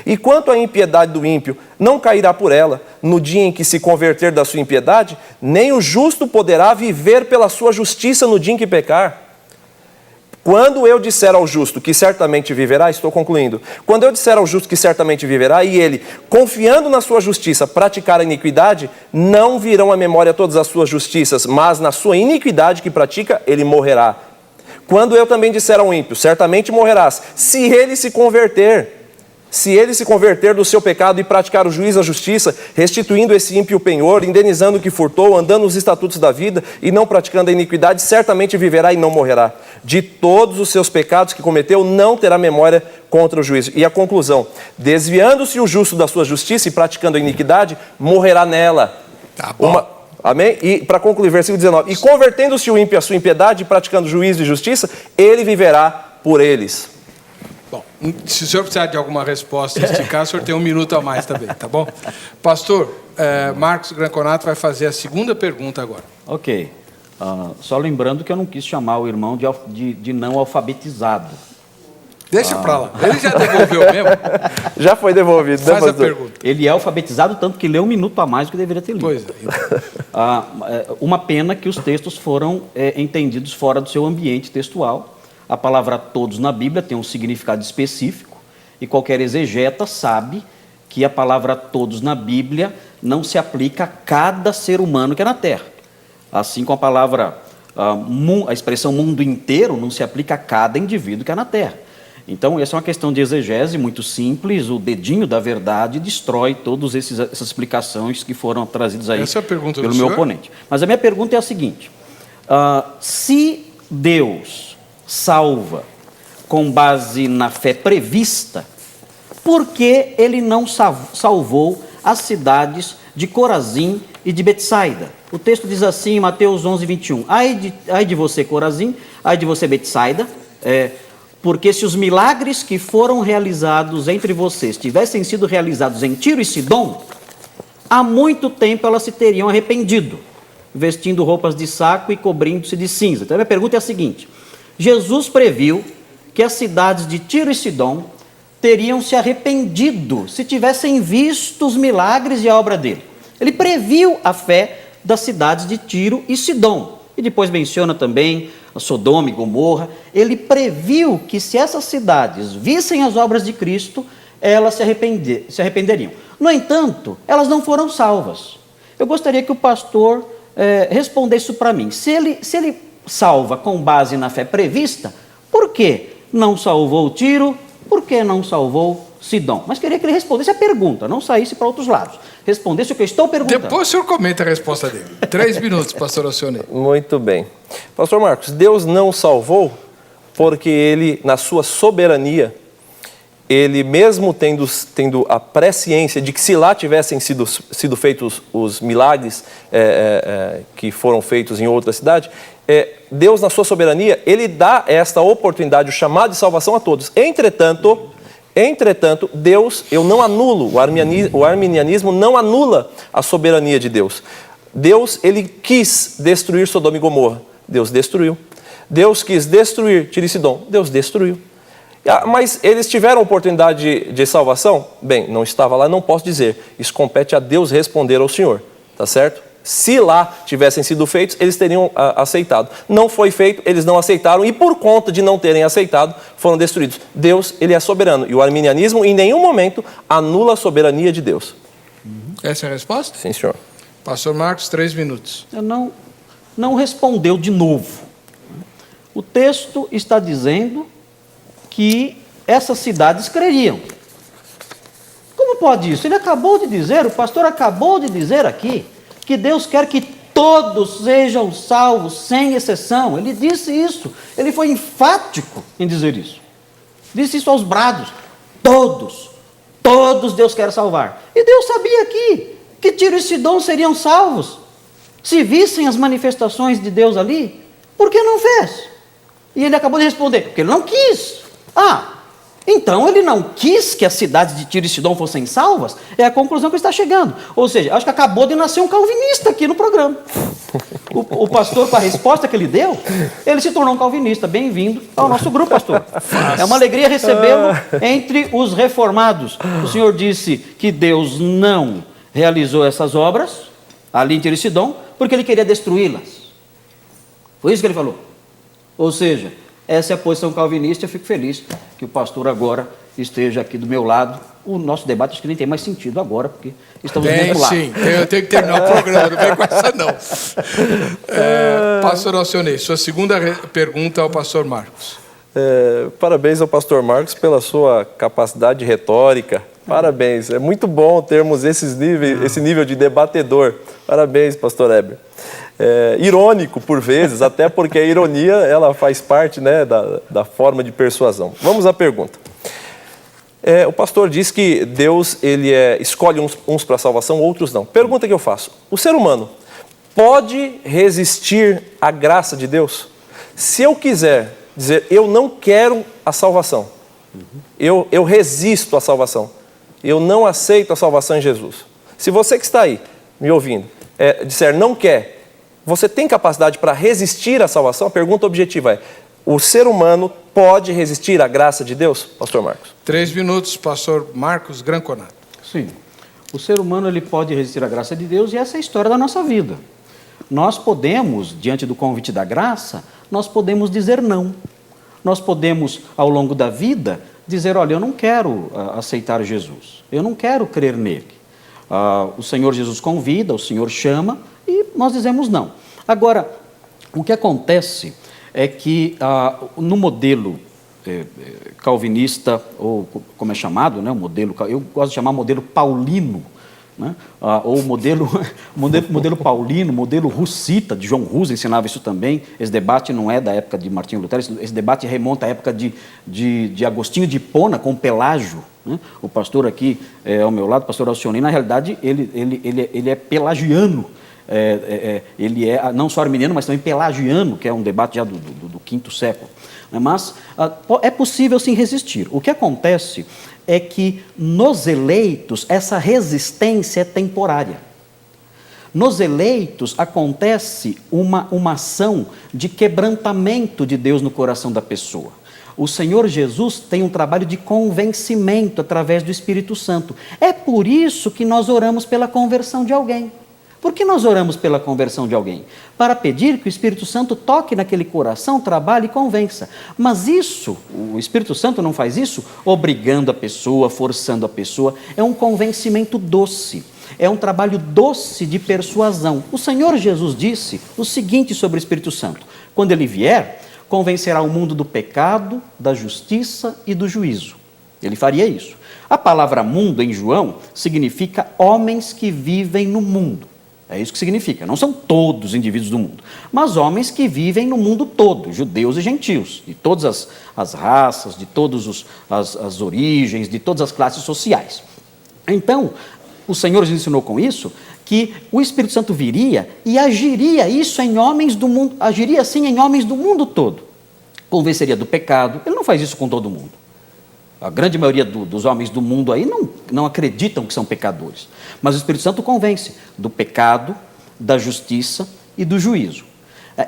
E quanto à impiedade do ímpio, não cairá por ela, no dia em que se converter da sua impiedade, nem o justo poderá viver pela sua justiça no dia em que pecar. Quando eu disser ao justo que certamente viverá, estou concluindo, quando eu disser ao justo que certamente viverá, e ele, confiando na sua justiça, praticar a iniquidade, não virão à memória todas as suas justiças, mas na sua iniquidade que pratica, ele morrerá. Quando eu também disser ao ímpio, certamente morrerás, se ele se converter do seu pecado e praticar o juízo e a justiça, restituindo esse ímpio penhor, indenizando o que furtou, andando nos estatutos da vida e não praticando a iniquidade, certamente viverá e não morrerá. De todos os seus pecados que cometeu, não terá memória contra o juízo. E a conclusão, desviando-se o justo da sua justiça e praticando a iniquidade, morrerá nela. Tá bom. Amém? E para concluir, versículo 19, e convertendo-se o ímpio à sua impiedade e praticando juízo e justiça, ele viverá por eles. Bom, se o senhor precisar de alguma resposta esticar, o senhor tem um minuto a mais também, tá bom? Pastor, Marcos Granconato vai fazer a segunda pergunta agora. Ok. Só lembrando que eu não quis chamar o irmão de não alfabetizado. Deixa pra lá. Ele já devolveu mesmo? Já foi devolvido. Faz a pergunta. Ele é alfabetizado, tanto que leu um minuto a mais do que deveria ter lido. Pois é. Uma pena que os textos foram entendidos fora do seu ambiente textual. A palavra todos na Bíblia tem um significado específico e qualquer exegeta sabe que a palavra todos na Bíblia não se aplica a cada ser humano que é na Terra. Assim como a palavra, a expressão mundo inteiro não se aplica a cada indivíduo que é na Terra. Então, essa é uma questão de exegese muito simples, o dedinho da verdade destrói todas essas explicações que foram trazidas aí pelo meu oponente. Mas a minha pergunta é a seguinte, se Deus salva com base na fé prevista, por que ele não salvou as cidades de Corazim e de Betsaida? O texto diz assim em Mateus 11, 21, ai de você Corazim, ai de você Betsaida, porque se os milagres que foram realizados entre vocês tivessem sido realizados em Tiro e Sidom, há muito tempo elas se teriam arrependido, vestindo roupas de saco e cobrindo-se de cinza. Então a minha pergunta é a seguinte, Jesus previu que as cidades de Tiro e Sidom teriam se arrependido se tivessem visto os milagres e a obra dele. Ele previu a fé das cidades de Tiro e Sidom. E depois menciona também a Sodoma e Gomorra. Ele previu que se essas cidades vissem as obras de Cristo, elas se arrependeriam. No entanto, elas não foram salvas. Eu gostaria que o pastor respondesse isso para mim. Se ele salva com base na fé prevista, por que não salvou Tiro? Por que não salvou Sidom? Mas queria que ele respondesse a pergunta, não saísse para outros lados. Respondesse o que eu estou perguntando. Depois o senhor comenta a resposta dele. 3 minutos, pastor Alcionei. Muito bem. Pastor Marcos, Deus não salvou porque ele, na sua soberania, ele mesmo tendo a presciência de que se lá tivessem sido feitos os milagres que foram feitos em outra cidade, Deus, na sua soberania, ele dá esta oportunidade, o chamado de salvação a todos. Entretanto, Deus, eu não anulo, o arminianismo não anula a soberania de Deus. Deus, ele quis destruir Sodoma e Gomorra, Deus destruiu. Deus quis destruir Tiro e Sidom, Deus destruiu. Mas eles tiveram oportunidade de salvação? Bem, não estava lá, não posso dizer. Isso compete a Deus responder ao Senhor, tá certo? Se lá tivessem sido feitos, eles teriam aceitado. Não foi feito, eles não aceitaram e por conta de não terem aceitado, foram destruídos. Deus, ele é soberano e o arminianismo em nenhum momento anula a soberania de Deus. Essa é a resposta? Sim, senhor. Pastor Marcos, 3 minutos. Não respondeu de novo. O texto está dizendo que essas cidades creriam. Como pode isso? Ele acabou de dizer, o pastor acabou de dizer aqui, que Deus quer que todos sejam salvos, sem exceção. Ele disse isso, ele foi enfático em dizer isso. Disse isso aos brados. Todos Deus quer salvar. E Deus sabia que Tiro e Sidom seriam salvos. Se vissem as manifestações de Deus ali, por que não fez? E ele acabou de responder, porque ele não quis. Então ele não quis que as cidades de Tiro e Sidom fossem salvas? É a conclusão que está chegando. Ou seja, acho que acabou de nascer um calvinista aqui no programa. O pastor, com a resposta que ele deu, ele se tornou um calvinista. Bem-vindo ao nosso grupo, pastor. É uma alegria recebê-lo entre os reformados. O senhor disse que Deus não realizou essas obras ali em Tiro e Sidom porque ele queria destruí-las. Foi isso que ele falou. Ou seja, essa é a posição calvinista. Eu fico feliz que o pastor agora esteja aqui do meu lado. O nosso debate acho que nem tem mais sentido agora, porque estamos do mesmo lado. Sim, eu tenho que terminar o programa, não vem com essa não. Pastor Alcionei, sua segunda pergunta ao pastor Marcos. Parabéns ao pastor Marcos pela sua capacidade retórica. Parabéns, é muito bom termos esse nível de debatedor. Parabéns, pastor Heber. Irônico por vezes, até porque a ironia ela faz parte, né, da forma de persuasão. Vamos à pergunta. O pastor diz que Deus ele escolhe uns para a salvação, outros não. Pergunta que eu faço: o ser humano pode resistir à graça de Deus? Se eu quiser dizer eu não quero a salvação, eu resisto à salvação, eu não aceito a salvação em Jesus. Se você que está aí me ouvindo disser não quer, você tem capacidade para resistir à salvação? A pergunta objetiva é: o ser humano pode resistir à graça de Deus? Pastor Marcos. 3 minutos, pastor Marcos Granconato. Sim. O ser humano ele pode resistir à graça de Deus e essa é a história da nossa vida. Nós podemos, diante do convite da graça, nós podemos dizer não. Nós podemos, ao longo da vida, dizer, olha, eu não quero aceitar Jesus. Eu não quero crer nele. O Senhor Jesus convida, o Senhor chama e nós dizemos não. Agora, o que acontece é que no modelo calvinista, ou como é chamado, né, eu gosto de chamar modelo paulino, né, ou modelo paulino, modelo russita, de João Rus ensinava isso também. Esse debate não é da época de Martinho Lutero, esse debate remonta à época de Agostinho de Hipona com Pelágio. Né? O pastor aqui ao meu lado, o pastor Alcionei, na realidade, ele é pelagiano. Ele é não só arminiano, mas também pelagiano, que é um debate já do V século. Mas é possível sim resistir. O que acontece é que nos eleitos essa resistência é temporária. Nos eleitos acontece uma ação de quebrantamento de Deus no coração da pessoa. O Senhor Jesus tem um trabalho de convencimento através do Espírito Santo. É por isso que nós oramos pela conversão de alguém. Por que nós oramos pela conversão de alguém? Para pedir que o Espírito Santo toque naquele coração, trabalhe e convença. Mas isso, o Espírito Santo não faz isso obrigando a pessoa, forçando a pessoa. É um convencimento doce. É um trabalho doce de persuasão. O Senhor Jesus disse o seguinte sobre o Espírito Santo: quando ele vier, convencerá o mundo do pecado, da justiça e do juízo. Ele faria isso. A palavra mundo em João significa homens que vivem no mundo. É isso que significa. Não são todos indivíduos do mundo, mas homens que vivem no mundo todo, judeus e gentios, de todas as raças, de todas as origens, de todas as classes sociais. Então, o Senhor nos ensinou com isso que o Espírito Santo viria e agiria isso em homens do mundo, agiria assim em homens do mundo todo. Convenceria do pecado. Ele não faz isso com todo mundo. A grande maioria dos homens do mundo aí não acreditam que são pecadores. Mas o Espírito Santo convence do pecado, da justiça e do juízo.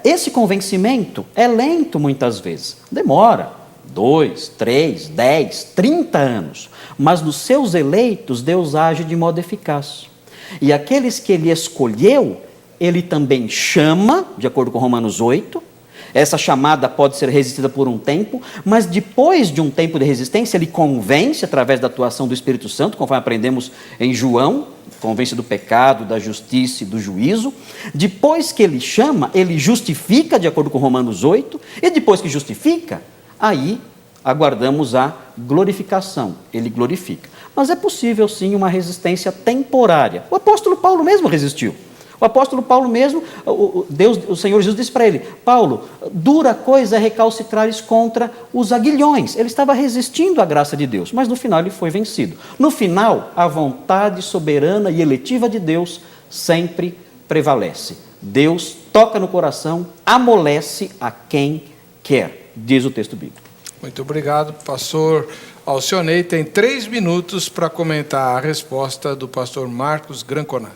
Esse convencimento é lento muitas vezes. Demora 2, 3, 10, 30 anos. Mas nos seus eleitos, Deus age de modo eficaz. E aqueles que ele escolheu, ele também chama, de acordo com Romanos 8. Essa chamada pode ser resistida por um tempo, mas depois de um tempo de resistência, ele convence através da atuação do Espírito Santo, conforme aprendemos em João, convence do pecado, da justiça e do juízo. Depois que ele chama, ele justifica, de acordo com Romanos 8, e depois que justifica, aí aguardamos a glorificação, ele glorifica. Mas é possível sim uma resistência temporária. O apóstolo Paulo mesmo resistiu. O apóstolo Paulo mesmo, o Senhor Jesus disse para ele: Paulo, dura coisa é recalcitrares contra os aguilhões. Ele estava resistindo à graça de Deus, mas no final ele foi vencido. No final, a vontade soberana e eletiva de Deus sempre prevalece. Deus toca no coração, amolece a quem quer, diz o texto bíblico. Muito obrigado, pastor Alcionei. Tem 3 minutos para comentar a resposta do pastor Marcos Granconato.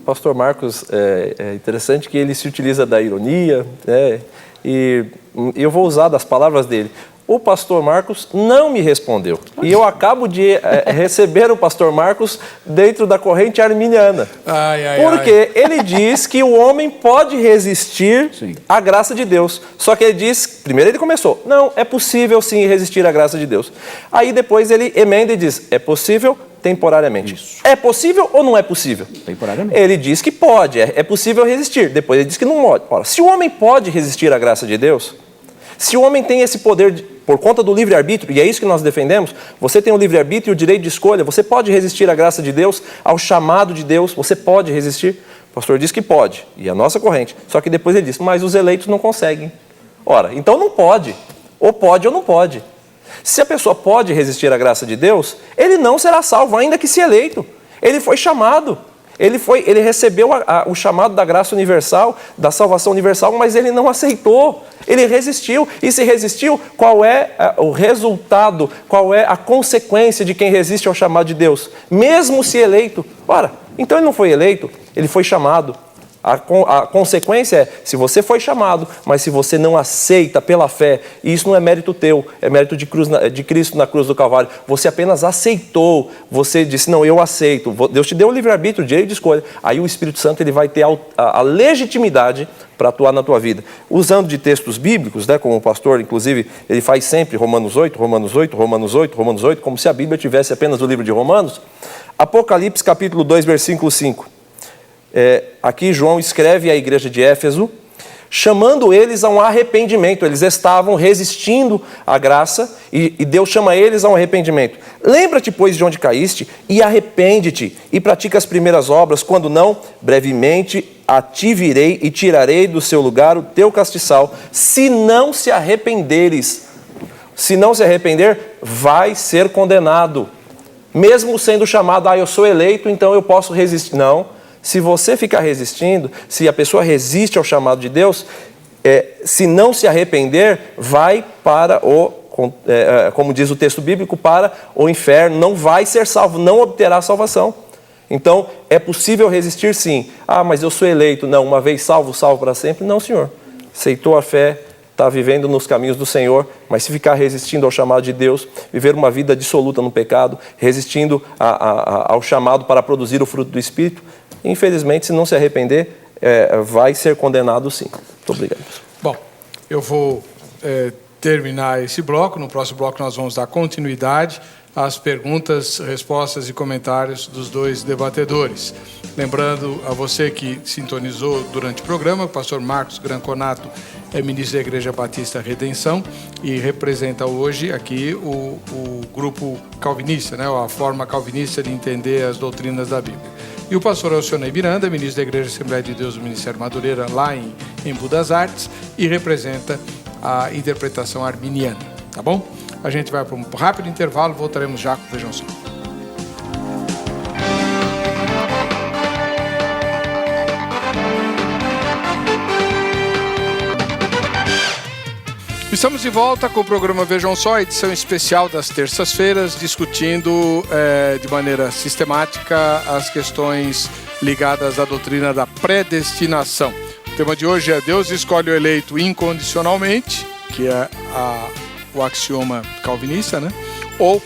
Pastor Marcos, é interessante que ele se utiliza da ironia, e eu vou usar das palavras dele. O pastor Marcos não me respondeu. E eu acabo de receber o pastor Marcos dentro da corrente arminiana. Porque ele diz que o homem pode resistir à graça de Deus. Só que ele diz, primeiro ele começou, não, é possível sim resistir à graça de Deus. Aí depois ele emenda e diz, é possível temporariamente. Isso. É possível ou não é possível? Temporariamente. Ele diz que pode, é possível resistir. Depois ele diz que não pode. Ora, se o homem pode resistir à graça de Deus, se o homem tem esse poder por conta do livre-arbítrio, e é isso que nós defendemos, você tem o livre-arbítrio e o direito de escolha, você pode resistir à graça de Deus, ao chamado de Deus, você pode resistir. O pastor diz que pode, e a nossa corrente. Só que depois ele diz, mas os eleitos não conseguem. Ora, então não pode. Ou pode ou não pode. Se a pessoa pode resistir à graça de Deus, ele não será salvo, ainda que se eleito. Ele foi chamado. Ele recebeu o chamado da graça universal, da salvação universal, mas ele não aceitou. Ele resistiu. E se resistiu, qual é o resultado, qual é a consequência de quem resiste ao chamado de Deus? Mesmo se eleito. Ora, então ele não foi eleito, ele foi chamado. A consequência é, se você foi chamado, mas se você não aceita pela fé, e isso não é mérito teu, é mérito de Cristo na cruz do Calvário, você apenas aceitou, você disse, não, eu aceito, Deus te deu o livre-arbítrio, o direito de escolha, aí o Espírito Santo ele vai ter a legitimidade para atuar na tua vida. Usando de textos bíblicos, como o pastor, inclusive, ele faz sempre Romanos 8, Romanos 8, Romanos 8, Romanos 8, como se a Bíblia tivesse apenas o livro de Romanos. Apocalipse capítulo 2, versículo 5. Aqui João escreve à igreja de Éfeso, chamando eles a um arrependimento. Eles estavam resistindo à graça e Deus chama eles a um arrependimento. Lembra-te, pois, de onde caíste e arrepende-te e pratica as primeiras obras, quando não, brevemente a ti virei e tirarei do seu lugar o teu castiçal. Se não se arrependeres, se não se arrepender, vai ser condenado. Mesmo sendo chamado, eu sou eleito, então eu posso resistir. Não. Se você ficar resistindo, se a pessoa resiste ao chamado de Deus, se não se arrepender, vai para como diz o texto bíblico, para o inferno, não vai ser salvo, não obterá salvação. Então, é possível resistir sim. Mas eu sou eleito. Não, uma vez salvo, salvo para sempre. Não, senhor. Aceitou a fé, está vivendo nos caminhos do Senhor, mas se ficar resistindo ao chamado de Deus, viver uma vida dissoluta no pecado, resistindo ao chamado para produzir o fruto do Espírito, Infelizmente, se não se arrepender, vai ser condenado sim. Muito obrigado. Bom, eu vou terminar esse bloco. No próximo bloco nós vamos dar continuidade às perguntas, respostas e comentários dos dois debatedores. Lembrando a você que sintonizou durante o programa, o pastor Marcos Granconato é ministro da Igreja Batista Redenção e representa hoje aqui o grupo calvinista, né, a forma calvinista de entender as doutrinas da Bíblia. E o pastor Alcionei Miranda, ministro da Igreja Assembleia de Deus do Ministério Madureira, lá em Embu das Artes, e representa a interpretação arminiana. Tá bom? A gente vai para um rápido intervalo, voltaremos já com o Vejam Só. Estamos de volta com o programa Vejam Só, edição especial das terças-feiras, discutindo de maneira sistemática as questões ligadas à doutrina da predestinação. O tema de hoje é Deus escolhe o eleito incondicionalmente, que é o axioma calvinista, né? Ou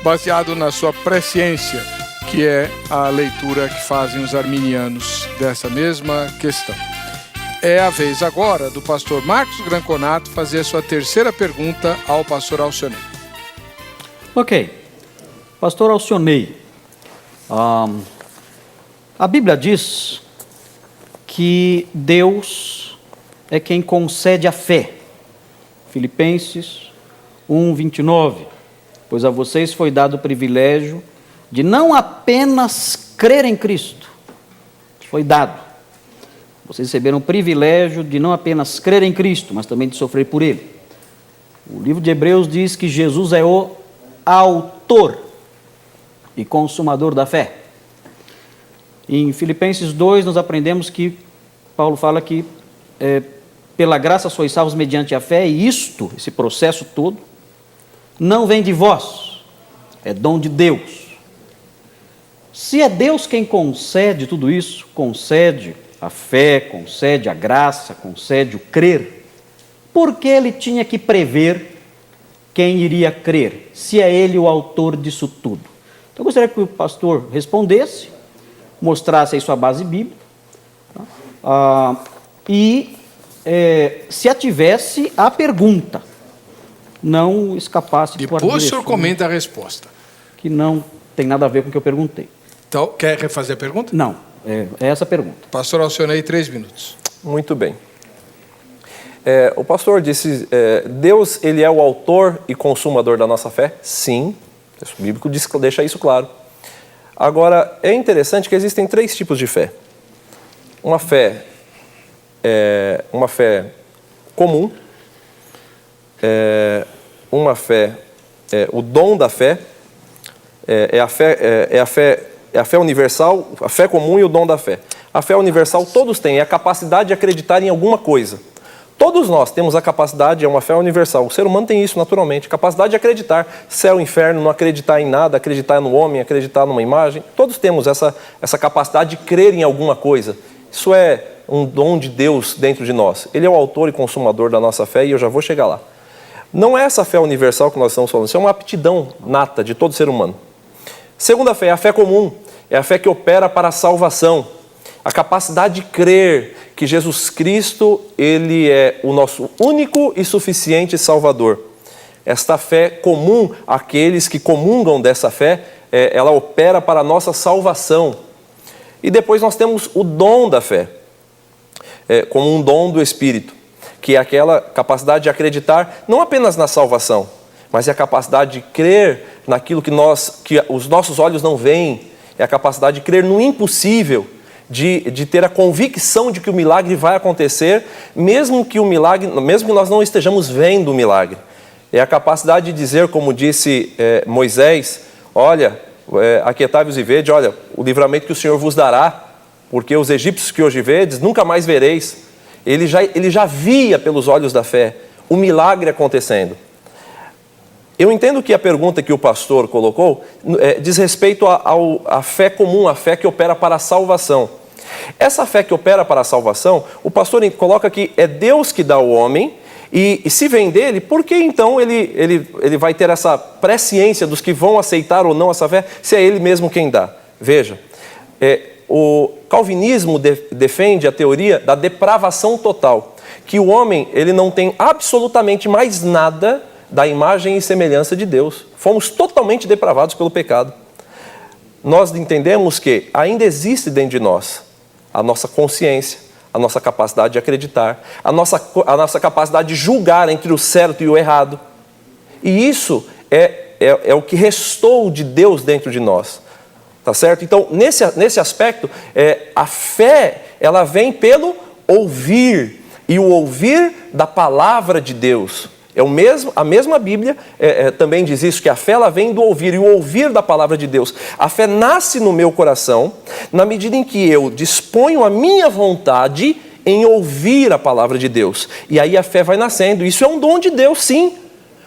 baseado na sua presciência, que é a leitura que fazem os arminianos dessa mesma questão. É a vez agora do pastor Marcos Granconato fazer a sua terceira pergunta ao pastor Alcionei. Ok. Pastor Alcionei, a Bíblia diz que Deus é quem concede a fé. Filipenses 1:29. Pois a vocês foi dado o privilégio de não apenas crer em Cristo. Foi dado. Vocês receberam o privilégio de não apenas crer em Cristo, mas também de sofrer por Ele. O livro de Hebreus diz que Jesus é o autor e consumador da fé. Em Filipenses 2, nós aprendemos que Paulo fala que pela graça sois salvos mediante a fé, e esse processo todo, não vem de vós, é dom de Deus. Se é Deus quem concede tudo isso, concede a fé, concede a graça, concede o crer, por que ele tinha que prever quem iria crer, se é ele o autor disso tudo? Então eu gostaria que o pastor respondesse, mostrasse aí sua base bíblica, e se ativesse a pergunta, não escapasse de depois o senhor comenta a resposta. Que não tem nada a ver com o que eu perguntei. Então, quer refazer a pergunta? Não, é essa a pergunta. Pastor Alcionei, 3 minutos. Muito bem. O pastor disse, Deus ele é o autor e consumador da nossa fé? Sim, o texto bíblico deixa isso claro. Agora, é interessante que existem 3 tipos de fé. Uma fé comum, uma fé, o dom da fé, a fé universal, a fé comum e o dom da fé. A fé universal todos têm, é a capacidade de acreditar em alguma coisa. Todos nós temos a capacidade, é uma fé universal. O ser humano tem isso naturalmente, capacidade de acreditar. Céu, inferno, não acreditar em nada, acreditar no homem, acreditar numa imagem. Todos temos essa capacidade de crer em alguma coisa. Isso é um dom de Deus dentro de nós. Ele é o autor e consumador da nossa fé e eu já vou chegar lá. Não é essa fé universal que nós estamos falando, isso é uma aptidão nata de todo ser humano. Segunda fé, a fé comum, é a fé que opera para a salvação. A capacidade de crer que Jesus Cristo, Ele é o nosso único e suficiente Salvador. Esta fé comum, aqueles que comungam dessa fé, ela opera para a nossa salvação. E depois nós temos o dom da fé, como um dom do Espírito, que é aquela capacidade de acreditar não apenas na salvação, mas é a capacidade de crer naquilo que os nossos olhos não veem, é a capacidade de crer no impossível, de ter a convicção de que o milagre vai acontecer, mesmo que nós não estejamos vendo o milagre. É a capacidade de dizer, como disse Moisés, olha, aquietai-vos e vede, olha, o livramento que o Senhor vos dará, porque os egípcios que hoje vedes, nunca mais vereis. Ele já via pelos olhos da fé o milagre acontecendo. Eu entendo que a pergunta que o pastor colocou diz respeito à fé comum, a fé que opera para a salvação. Essa fé que opera para a salvação, o pastor coloca que é Deus que dá ao homem, e se vem dele, por que então ele vai ter essa presciência dos que vão aceitar ou não essa fé, se é ele mesmo quem dá? Veja, o calvinismo defende a teoria da depravação total, que o homem ele não tem absolutamente mais nada da imagem e semelhança de Deus. Fomos totalmente depravados pelo pecado. Nós entendemos que ainda existe dentro de nós a nossa consciência, a nossa capacidade de acreditar, a nossa capacidade de julgar entre o certo e o errado. E isso é o que restou de Deus dentro de nós. Tá certo? Então, nesse aspecto, a fé, ela vem pelo ouvir. E o ouvir da palavra de Deus. A mesma Bíblia também diz isso, que a fé ela vem do ouvir, e o ouvir da palavra de Deus. A fé nasce no meu coração, na medida em que eu disponho a minha vontade em ouvir a palavra de Deus. E aí a fé vai nascendo. Isso é um dom de Deus, sim.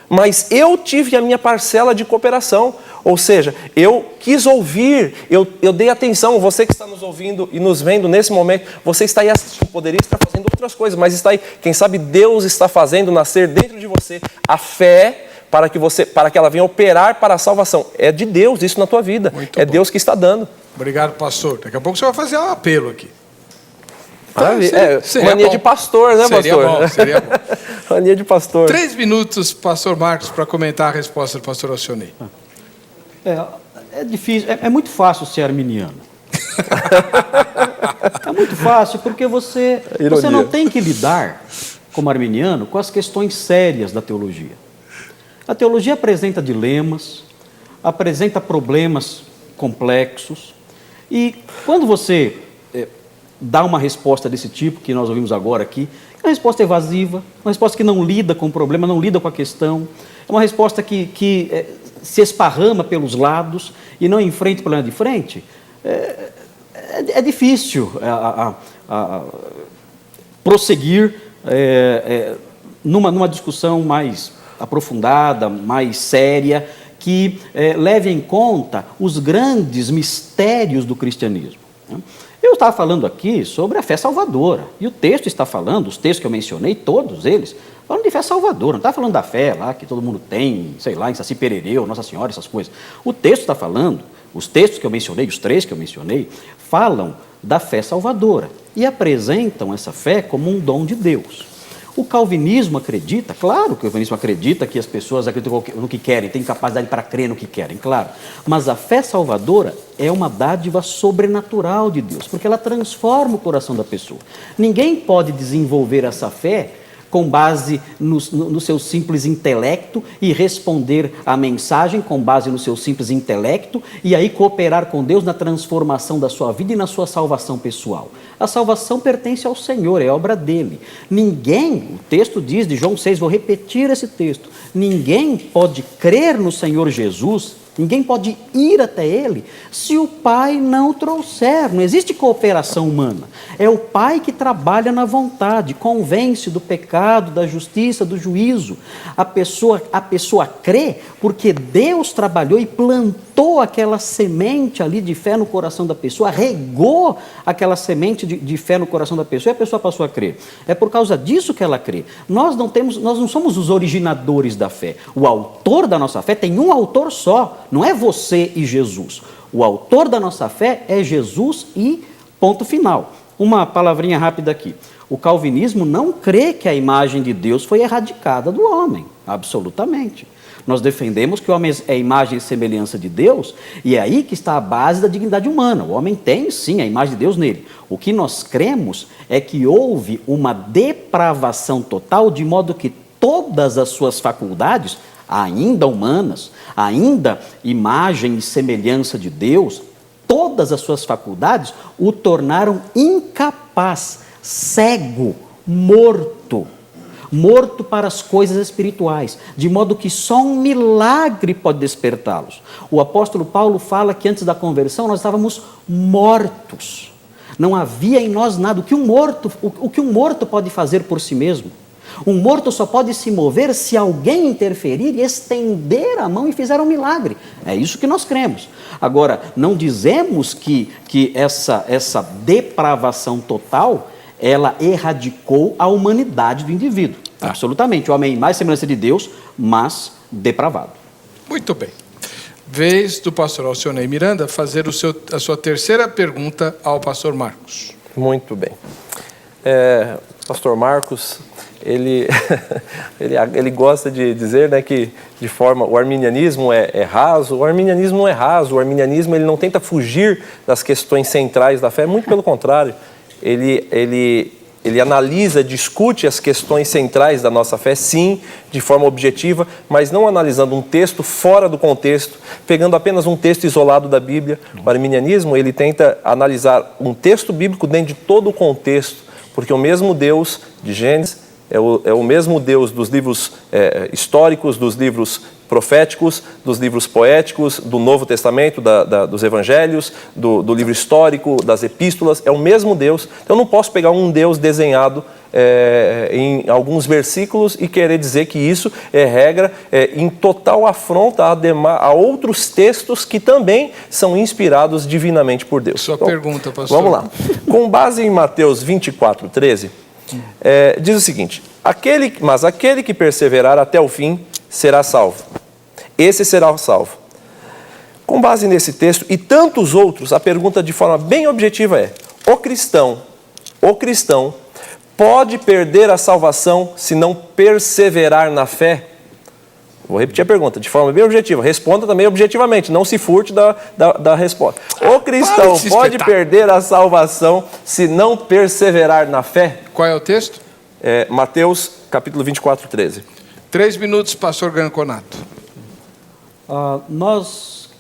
Mas eu tive a minha parcela de cooperação. Ou seja, eu quis ouvir, eu dei atenção. Você que está nos ouvindo e nos vendo nesse momento, você está aí assistindo, poderia estar fazendo outras coisas, mas está aí, quem sabe Deus está fazendo nascer dentro de você a fé para que ela venha operar para a salvação. É de Deus isso na tua vida. Muito bom. Deus que está dando. Obrigado, pastor. Daqui a pouco você vai fazer um apelo aqui. Mania de pastor, né, pastor? Seria bom. Mania de pastor. 3 minutos, pastor Marcos, para comentar a resposta do pastor Alcionei. É difícil, é muito fácil ser arminiano. É muito fácil, porque você não tem que lidar, como arminiano, com as questões sérias da teologia. A teologia apresenta dilemas, apresenta problemas complexos, e quando você dá uma resposta desse tipo, que nós ouvimos agora aqui, é uma resposta evasiva, uma resposta que não lida com o problema, não lida com a questão, é uma resposta que se esparrama pelos lados e não enfrenta o problema de frente. É difícil prosseguir numa discussão mais aprofundada, mais séria, que leve em conta os grandes mistérios do cristianismo. Eu estava falando aqui sobre a fé salvadora, e o texto está falando, os textos que eu mencionei, todos eles, falando de fé salvadora, não está falando da fé lá que todo mundo tem, sei lá, em Saci Pererê, Nossa Senhora, essas coisas. O texto está falando, os textos que eu mencionei, os 3 que eu mencionei, falam da fé salvadora e apresentam essa fé como um dom de Deus. O calvinismo acredita, claro que o calvinismo acredita que as pessoas acreditam no que querem, têm capacidade para crer no que querem, claro. Mas a fé salvadora é uma dádiva sobrenatural de Deus, porque ela transforma o coração da pessoa. Ninguém pode desenvolver essa fé com base no seu simples intelecto e responder à mensagem com base no seu simples intelecto e aí cooperar com Deus na transformação da sua vida e na sua salvação pessoal. A salvação pertence ao Senhor, é obra dele. Ninguém, o texto diz de João 6, vou repetir esse texto, ninguém pode crer no Senhor Jesus, ninguém pode ir até Ele se o Pai não o trouxer. Não existe cooperação humana. É o Pai que trabalha na vontade, convence do pecado, da justiça, do juízo. A pessoa crê porque Deus trabalhou e plantou aquela semente ali de fé no coração da pessoa, regou aquela semente de fé no coração da pessoa e a pessoa passou a crer. É por causa disso que ela crê. Nós não somos os originadores da fé. O autor da nossa fé tem um autor só. Não é você e Jesus. O autor da nossa fé é Jesus e ponto final. Uma palavrinha rápida aqui. O calvinismo não crê que a imagem de Deus foi erradicada do homem. Absolutamente. Nós defendemos que o homem é a imagem e semelhança de Deus e é aí que está a base da dignidade humana. O homem tem, sim, a imagem de Deus nele. O que nós cremos é que houve uma depravação total de modo que todas as suas faculdades, ainda humanas, ainda imagem e semelhança de Deus, todas as suas faculdades o tornaram incapaz, cego, morto para as coisas espirituais, de modo que só um milagre pode despertá-los. O apóstolo Paulo fala que antes da conversão nós estávamos mortos, não havia em nós nada. O que um morto pode fazer por si mesmo? Um morto só pode se mover se alguém interferir e estender a mão e fizer um milagre. É isso que nós cremos. Agora, não dizemos que essa depravação total, ela erradicou a humanidade do indivíduo. Absolutamente. O homem é mais semelhança de Deus, mas depravado. Muito bem. Vez do pastor Alcionei Miranda fazer a sua terceira pergunta ao pastor Marcos. Muito bem. Pastor Marcos, ele gosta de dizer, né, que de forma o arminianismo é raso. O arminianismo não é raso. O arminianismo ele não tenta fugir das questões centrais da fé. Muito pelo contrário. Ele analisa, discute as questões centrais da nossa fé, sim, de forma objetiva, mas não analisando um texto fora do contexto, pegando apenas um texto isolado da Bíblia. O arminianismo, ele tenta analisar um texto bíblico dentro de todo o contexto, porque o mesmo Deus de Gênesis é o mesmo Deus dos livros históricos, dos livros proféticos, dos livros poéticos, do Novo Testamento, dos Evangelhos, do livro histórico, das epístolas. É o mesmo Deus. Então eu não posso pegar um Deus desenhado em alguns versículos e querer dizer que isso é regra, em total afronta a outros textos que também são inspirados divinamente por Deus. Sua pergunta, pastor. Vamos lá. Com base em Mateus 24:13, diz o seguinte: mas aquele que perseverar até o fim será salvo. Esse será o salvo. Com base nesse texto e tantos outros, a pergunta de forma bem objetiva é: o cristão pode perder a salvação se não perseverar na fé? Vou repetir a pergunta de forma bem objetiva. Responda também objetivamente, não se furte da resposta. O cristão pode perder a salvação se não perseverar na fé? Qual é o texto? Mateus capítulo 24:13. 3 minutos, pastor Ganconato. Nós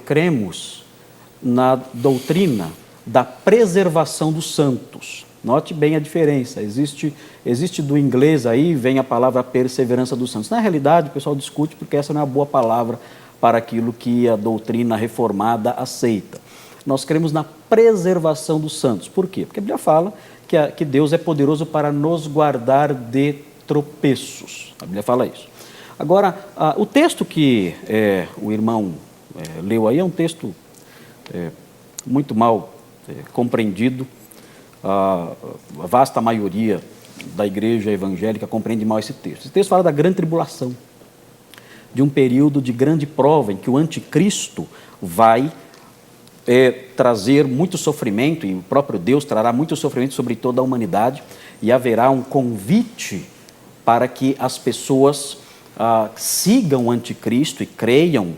cremos na doutrina da preservação dos santos. Note bem a diferença. Existe do inglês aí, vem a palavra perseverança dos santos. Na realidade, o pessoal discute porque essa não é uma boa palavra para aquilo que a doutrina reformada aceita. Nós cremos na preservação dos santos. Por quê? Porque a Bíblia fala que Deus é poderoso para nos guardar de tropeços. A Bíblia fala isso. Agora, o texto que o irmão leu aí é um texto muito mal compreendido. A vasta maioria da igreja evangélica compreende mal esse texto. Esse texto fala da grande tribulação, de um período de grande prova em que o anticristo vai trazer muito sofrimento, e o próprio Deus trará muito sofrimento sobre toda a humanidade, e haverá um convite para que as pessoas sigam o anticristo e creiam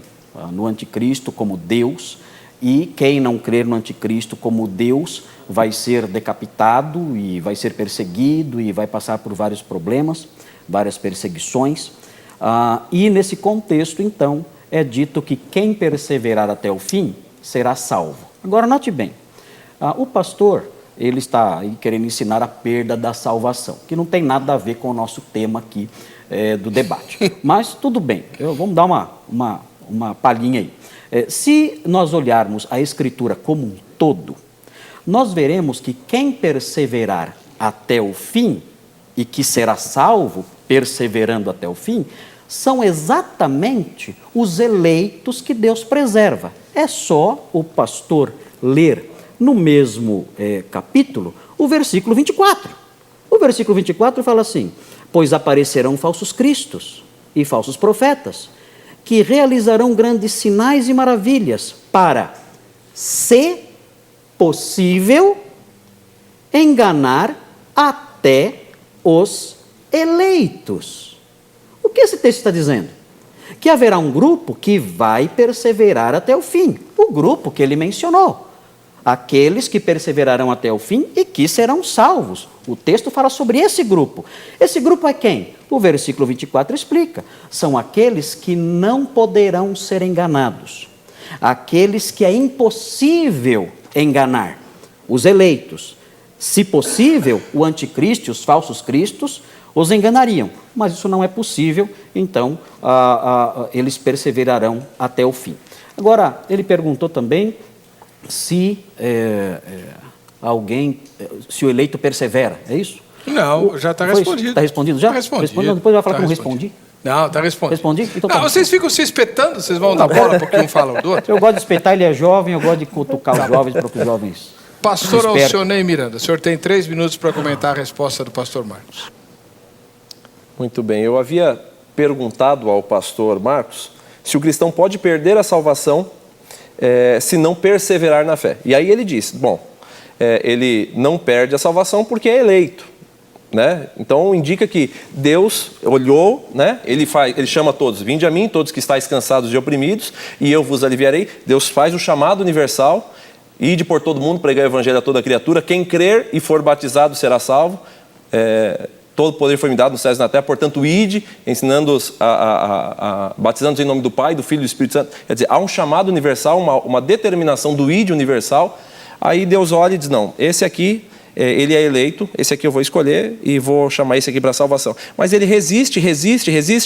no anticristo como Deus, e quem não crer no anticristo como Deus vai ser decapitado e vai ser perseguido e vai passar por vários problemas, várias perseguições. E nesse contexto, então, é dito que quem perseverar até o fim será salvo. Agora, note bem, o pastor, ele está aí querendo ensinar a perda da salvação, que não tem nada a ver com o nosso tema aqui do debate. Mas tudo bem, vamos dar uma palhinha aí. Se nós olharmos a Escritura como um todo, nós veremos que quem perseverar até o fim e que será salvo, perseverando até o fim, são exatamente os eleitos que Deus preserva. É só o pastor ler no mesmo capítulo o versículo 24. O versículo 24 fala assim: pois aparecerão falsos cristos e falsos profetas, que realizarão grandes sinais e maravilhas para, se possível, enganar até os eleitos. O que esse texto está dizendo? Que haverá um grupo que vai perseverar até o fim. O grupo que ele mencionou. Aqueles que perseverarão até o fim e que serão salvos. O texto fala sobre esse grupo. Esse grupo é quem? O versículo 24 explica. São aqueles que não poderão ser enganados. Aqueles que é impossível enganar. Os eleitos. Se possível, o anticristo e os falsos cristos os enganariam. Mas isso não é possível, então eles perseverarão até o fim. Agora, ele perguntou também se se o eleito persevera, é isso? Não, já está respondido. Está respondido já? Está respondido. Depois vai falar que eu não respondi? Não, está respondido. Respondi? Então, não, vocês ficam se espetando, vocês vão dar bola porque um fala do outro. Eu gosto de espetar, ele é jovem, eu gosto de cutucar os jovens para que os jovens... Pastor Alcionei Miranda, o senhor tem 3 minutos para comentar a resposta do pastor Marcos. Muito bem, eu havia perguntado ao pastor Marcos se o cristão pode perder a salvação se não perseverar na fé. E aí ele diz, ele não perde a salvação porque é eleito. Né? Então indica que Deus olhou, né? Ele chama todos, vinde a mim, todos que estáis cansados e oprimidos, e eu vos aliviarei. Deus faz o chamado universal, ide por todo mundo, pregar o evangelho a toda criatura, quem crer e for batizado será salvo. Todo poder foi me dado nos céus e na terra, portanto ide, ensinando-os, batizando-os em nome do Pai, do Filho e do Espírito Santo. Quer dizer, há um chamado universal, uma determinação do ide universal. Aí Deus olha e diz, não, esse aqui, ele é eleito, esse aqui eu vou escolher e vou chamar esse aqui para a salvação. Mas ele resiste,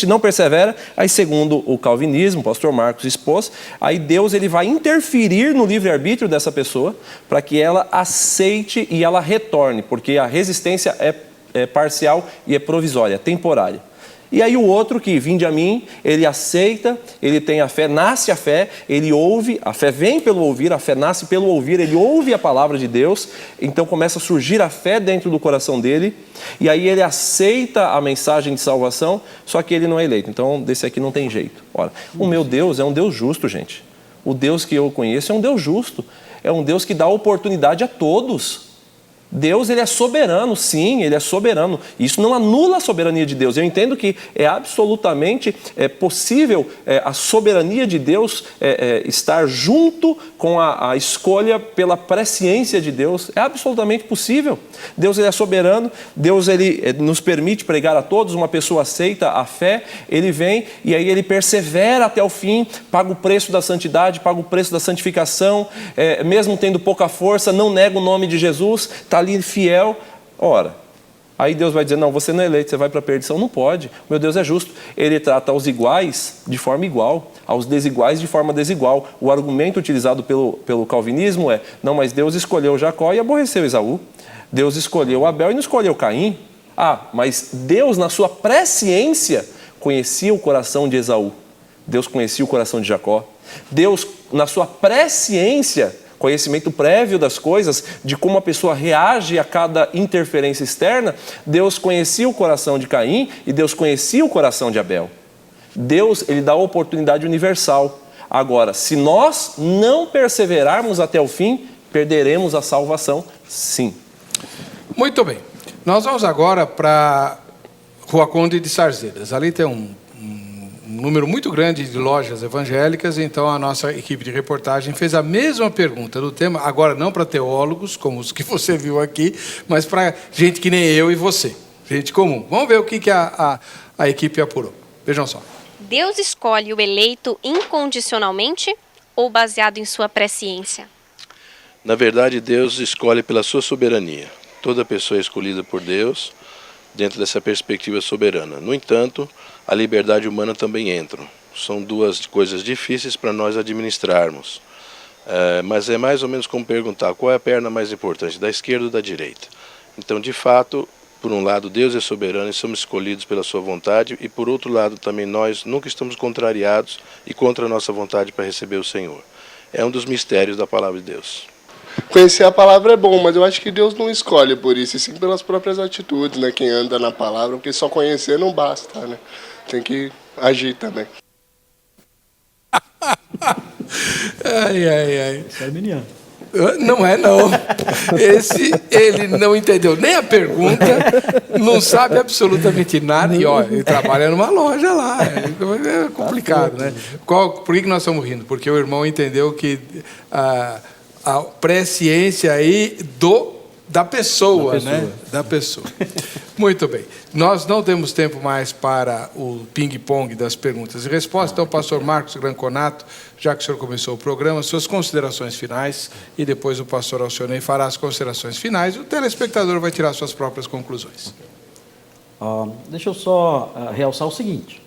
não persevera. Aí, segundo o calvinismo, o pastor Marcos expôs, aí Deus ele vai interferir no livre-arbítrio dessa pessoa para que ela aceite e ela retorne, porque a resistência é parcial e é provisória, é temporária. E aí o outro que, vinde a mim, ele aceita, ele tem a fé, nasce a fé, ele ouve, a fé vem pelo ouvir, a fé nasce pelo ouvir, ele ouve a palavra de Deus, então começa a surgir a fé dentro do coração dele, e aí ele aceita a mensagem de salvação, só que ele não é eleito, então desse aqui não tem jeito. Ora, o meu Deus é um Deus justo, gente. O Deus que eu conheço é um Deus justo, é um Deus que dá oportunidade a todos. Deus ele é soberano, sim, ele é soberano. Isso não anula a soberania de Deus. Eu entendo que é absolutamente possível a soberania de Deus estar junto com a escolha pela presciência de Deus. É absolutamente possível. Deus ele é soberano, Deus ele nos permite pregar a todos, uma pessoa aceita a fé, ele vem e aí ele persevera até o fim, paga o preço da santidade, paga o preço da santificação, mesmo tendo pouca força, não nega o nome de Jesus, está ali fiel. Ora, aí Deus vai dizer, não, você não é eleito, você vai para a perdição. Não pode, meu Deus é justo. Ele trata aos iguais de forma igual, aos desiguais de forma desigual. O argumento utilizado pelo calvinismo é, não, mas Deus escolheu Jacó e aborreceu Esaú. Deus escolheu Abel e não escolheu Caim. Mas Deus na sua presciência conhecia o coração de Esaú. Deus conhecia o coração de Jacó. Deus na sua presciência, conhecimento prévio das coisas, de como a pessoa reage a cada interferência externa, Deus conhecia o coração de Caim e Deus conhecia o coração de Abel. Deus, ele dá a oportunidade universal. Agora, se nós não perseverarmos até o fim, perderemos a salvação, sim. Muito bem. Nós vamos agora para Rua Conde de Sarzeddas. Ali tem um número muito grande de lojas evangélicas, então a nossa equipe de reportagem fez a mesma pergunta do tema, agora não para teólogos, como os que você viu aqui, mas para gente que nem eu e você, gente comum. Vamos ver o que a equipe apurou. Vejam só. Deus escolhe o eleito incondicionalmente ou baseado em sua presciência? Na verdade, Deus escolhe pela sua soberania. Toda pessoa é escolhida por Deus dentro dessa perspectiva soberana. No entanto, a liberdade humana também entra. São duas coisas difíceis para nós administrarmos. Mas é mais ou menos como perguntar qual é a perna mais importante, da esquerda ou da direita. Então, de fato, por um lado, Deus é soberano e somos escolhidos pela sua vontade, e por outro lado, também nós nunca estamos contrariados e contra a nossa vontade para receber o Senhor. É um dos mistérios da palavra de Deus. Conhecer a palavra é bom, mas eu acho que Deus não escolhe por isso, e sim pelas próprias atitudes, né? Quem anda na palavra, porque só conhecer não basta, né? Tem que agir também. Ai. Esse é arminiano. Não é, não. Ele não entendeu nem a pergunta, não sabe absolutamente nada. E, ele trabalha numa loja lá. É complicado, né? Por que nós estamos rindo? Porque o irmão entendeu que a presciência aí da pessoa, né? Da pessoa. Muito bem. Nós não temos tempo mais para o ping-pong das perguntas e respostas. Então, pastor Marcos Granconato, já que o senhor começou o programa, suas considerações finais, e depois o pastor Alcionei fará as considerações finais. O telespectador vai tirar suas próprias conclusões. Deixa eu só realçar o seguinte.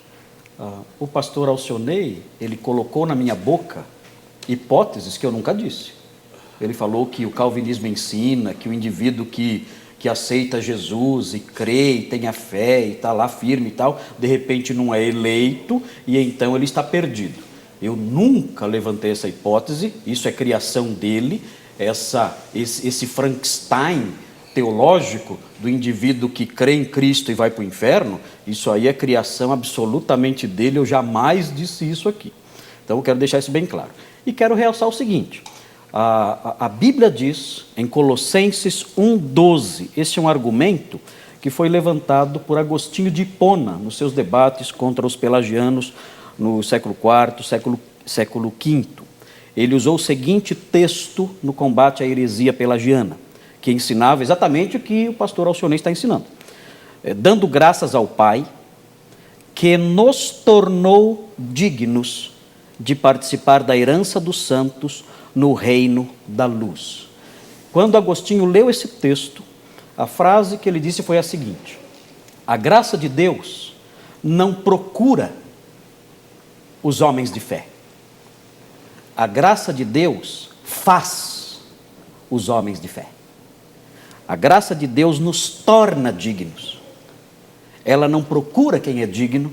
O pastor Alcionei, ele colocou na minha boca hipóteses que eu nunca disse. Ele falou que o calvinismo ensina que o indivíduo que aceita Jesus e crê e tem a fé e está lá firme e tal, de repente não é eleito e então ele está perdido. Eu nunca levantei essa hipótese, isso é criação dele, esse Frankenstein teológico do indivíduo que crê em Cristo e vai para o inferno, isso aí é criação absolutamente dele, eu jamais disse isso aqui. Então eu quero deixar isso bem claro. E quero realçar o seguinte, a Bíblia diz em Colossenses 1,12, esse é um argumento que foi levantado por Agostinho de Hipona nos seus debates contra os pelagianos no século IV, século V. Ele usou o seguinte texto no combate à heresia pelagiana, que ensinava exatamente o que o pastor Alcionei está ensinando. Dando graças ao Pai, que nos tornou dignos de participar da herança dos santos no reino da luz. Quando Agostinho leu esse texto, a frase que ele disse foi a seguinte: a graça de Deus não procura os homens de fé. A graça de Deus faz os homens de fé. A graça de Deus nos torna dignos. Ela não procura quem é digno,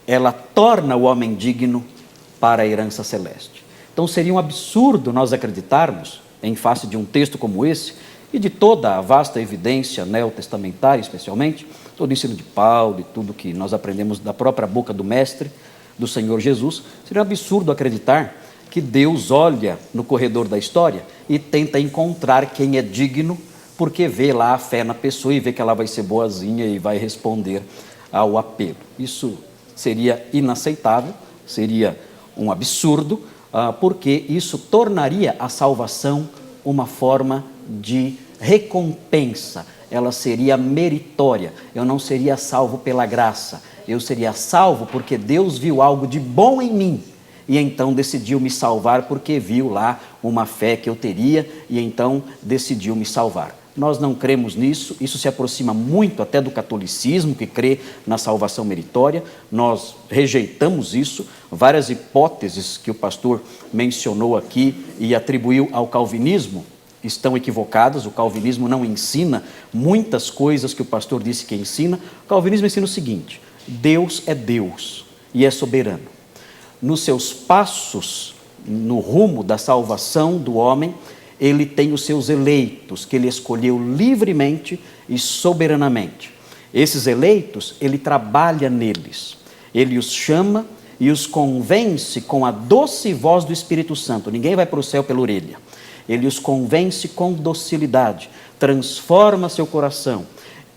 ela torna o homem digno para a herança celeste. Então seria um absurdo nós acreditarmos, em face de um texto como esse, e de toda a vasta evidência neotestamentária, especialmente, todo o ensino de Paulo e tudo que nós aprendemos da própria boca do Mestre, do Senhor Jesus, seria um absurdo acreditar que Deus olha no corredor da história e tenta encontrar quem é digno, porque vê lá a fé na pessoa e vê que ela vai ser boazinha e vai responder ao apelo. Isso seria inaceitável, seria um absurdo, porque isso tornaria a salvação uma forma de recompensa. Ela seria meritória. Eu não seria salvo pela graça, eu seria salvo porque Deus viu algo de bom em mim e então decidiu me salvar porque viu lá uma fé que eu teria e então decidiu me salvar. Nós não cremos nisso, isso se aproxima muito até do catolicismo, que crê na salvação meritória. Nós rejeitamos isso. Várias hipóteses que o pastor mencionou aqui e atribuiu ao calvinismo estão equivocadas. O calvinismo não ensina muitas coisas que o pastor disse que ensina. O calvinismo ensina o seguinte: Deus é Deus e é soberano. Nos seus passos, no rumo da salvação do homem, ele tem os seus eleitos, que ele escolheu livremente e soberanamente. Esses eleitos, ele trabalha neles. Ele os chama e os convence com a doce voz do Espírito Santo. Ninguém vai para o céu pela orelha. Ele os convence com docilidade, transforma seu coração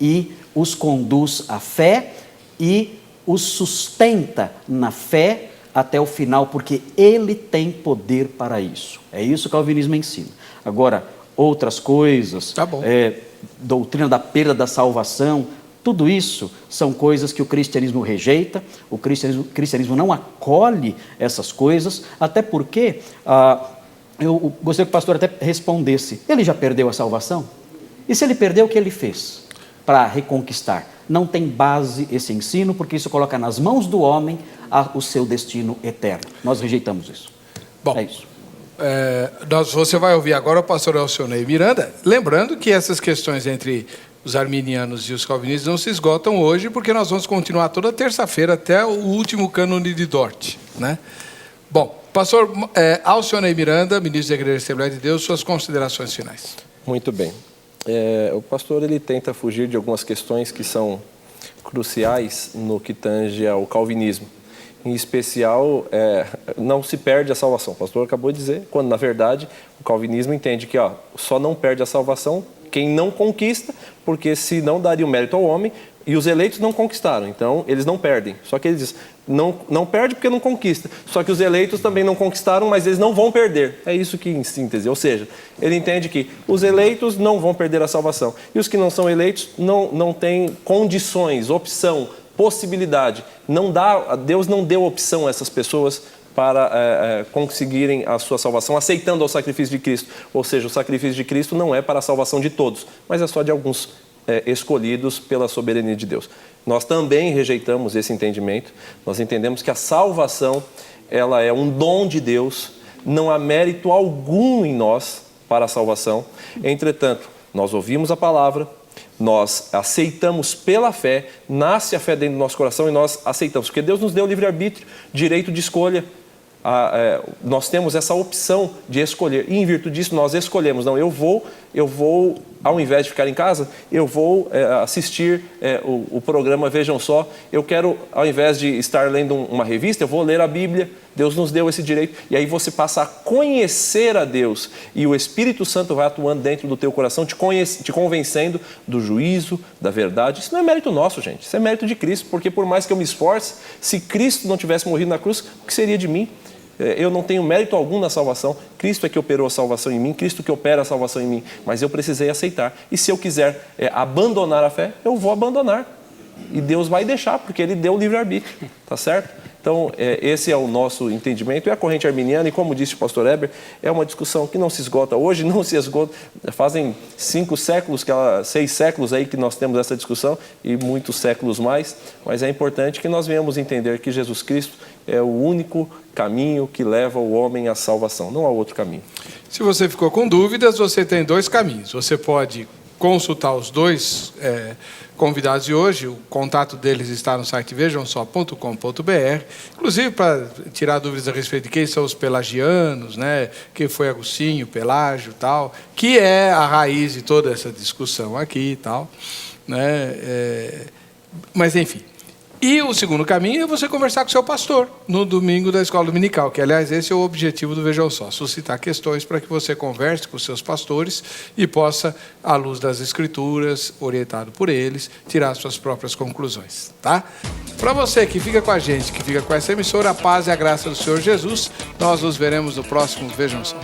e os conduz à fé e os sustenta na fé até o final, porque ele tem poder para isso. É isso que o calvinismo ensina. Agora, outras coisas, doutrina da perda da salvação, tudo isso são coisas que o cristianismo rejeita. O cristianismo não acolhe essas coisas, até porque, eu gostaria que o pastor até respondesse, ele já perdeu a salvação? E se ele perdeu, o que ele fez para reconquistar? Não tem base esse ensino, porque isso coloca nas mãos do homem o seu destino eterno. Nós rejeitamos isso. Bom, é isso. Você vai ouvir agora o pastor Alcionei Miranda, lembrando que essas questões entre os arminianos e os calvinistas não se esgotam hoje, porque nós vamos continuar toda terça-feira até o último cânone de Dort, né? Bom, pastor Alcionei Miranda, ministro da Igreja Assembleia de Deus, suas considerações finais. Muito bem. O pastor ele tenta fugir de algumas questões que são cruciais no que tange ao calvinismo. Em especial, não se perde a salvação. O pastor acabou de dizer, quando na verdade o calvinismo entende que só não perde a salvação quem não conquista, porque se não daria o mérito ao homem, e os eleitos não conquistaram, então eles não perdem. Só que ele diz, não perde porque não conquista. Só que os eleitos também não conquistaram, mas eles não vão perder. É isso que em síntese. Ou seja, ele entende que os eleitos não vão perder a salvação. E os que não são eleitos não têm condições, opção, possibilidade. Deus não deu opção a essas pessoas para conseguirem a sua salvação, aceitando o sacrifício de Cristo. Ou seja, o sacrifício de Cristo não é para a salvação de todos, mas é só de alguns escolhidos pela soberania de Deus. Nós também rejeitamos esse entendimento. Nós entendemos que a salvação ela é um dom de Deus, não há mérito algum em nós para a salvação. Entretanto, nós ouvimos a palavra, nós aceitamos pela fé, nasce a fé dentro do nosso coração e nós aceitamos, porque Deus nos deu livre-arbítrio, direito de escolha. Nós temos essa opção de escolher, e em virtude disso nós escolhemos, não, eu vou ao invés de ficar em casa, eu vou assistir o programa Vejam Só. Eu quero, ao invés de estar lendo uma revista, eu vou ler a Bíblia. Deus nos deu esse direito. E aí você passa a conhecer a Deus. E o Espírito Santo vai atuando dentro do teu coração, te convencendo do juízo, da verdade. Isso não é mérito nosso, gente. Isso é mérito de Cristo. Porque por mais que eu me esforce, se Cristo não tivesse morrido na cruz, o que seria de mim? Eu não tenho mérito algum na salvação. Cristo é que operou a salvação em mim, Cristo que opera a salvação em mim. Mas eu precisei aceitar. E se eu quiser abandonar a fé, eu vou abandonar. E Deus vai deixar, porque Ele deu o livre-arbítrio. Tá certo? Então, esse é o nosso entendimento. E a corrente arminiana, e como disse o pastor Heber, é uma discussão que não se esgota hoje, não se esgota. Fazem 6 séculos aí que nós temos essa discussão, e muitos séculos mais. Mas é importante que nós venhamos entender que Jesus Cristo é o único caminho que leva o homem à salvação. Não há outro caminho. Se você ficou com dúvidas, você tem 2 caminhos. Você pode consultar os 2 convidados de hoje. O contato deles está no site vejamsó.com.br, inclusive para tirar dúvidas a respeito de quem são os pelagianos, né? Quem foi Agostinho, Pelágio, tal, que é a raiz de toda essa discussão aqui e tal, né? Mas enfim. E o segundo caminho é você conversar com o seu pastor no domingo da escola dominical, que, aliás, esse é o objetivo do Vejam Só, suscitar questões para que você converse com os seus pastores e possa, à luz das Escrituras, orientado por eles, tirar suas próprias conclusões, tá? Para você que fica com a gente, que fica com essa emissora, a paz e a graça do Senhor Jesus, nós nos veremos no próximo Vejam Só.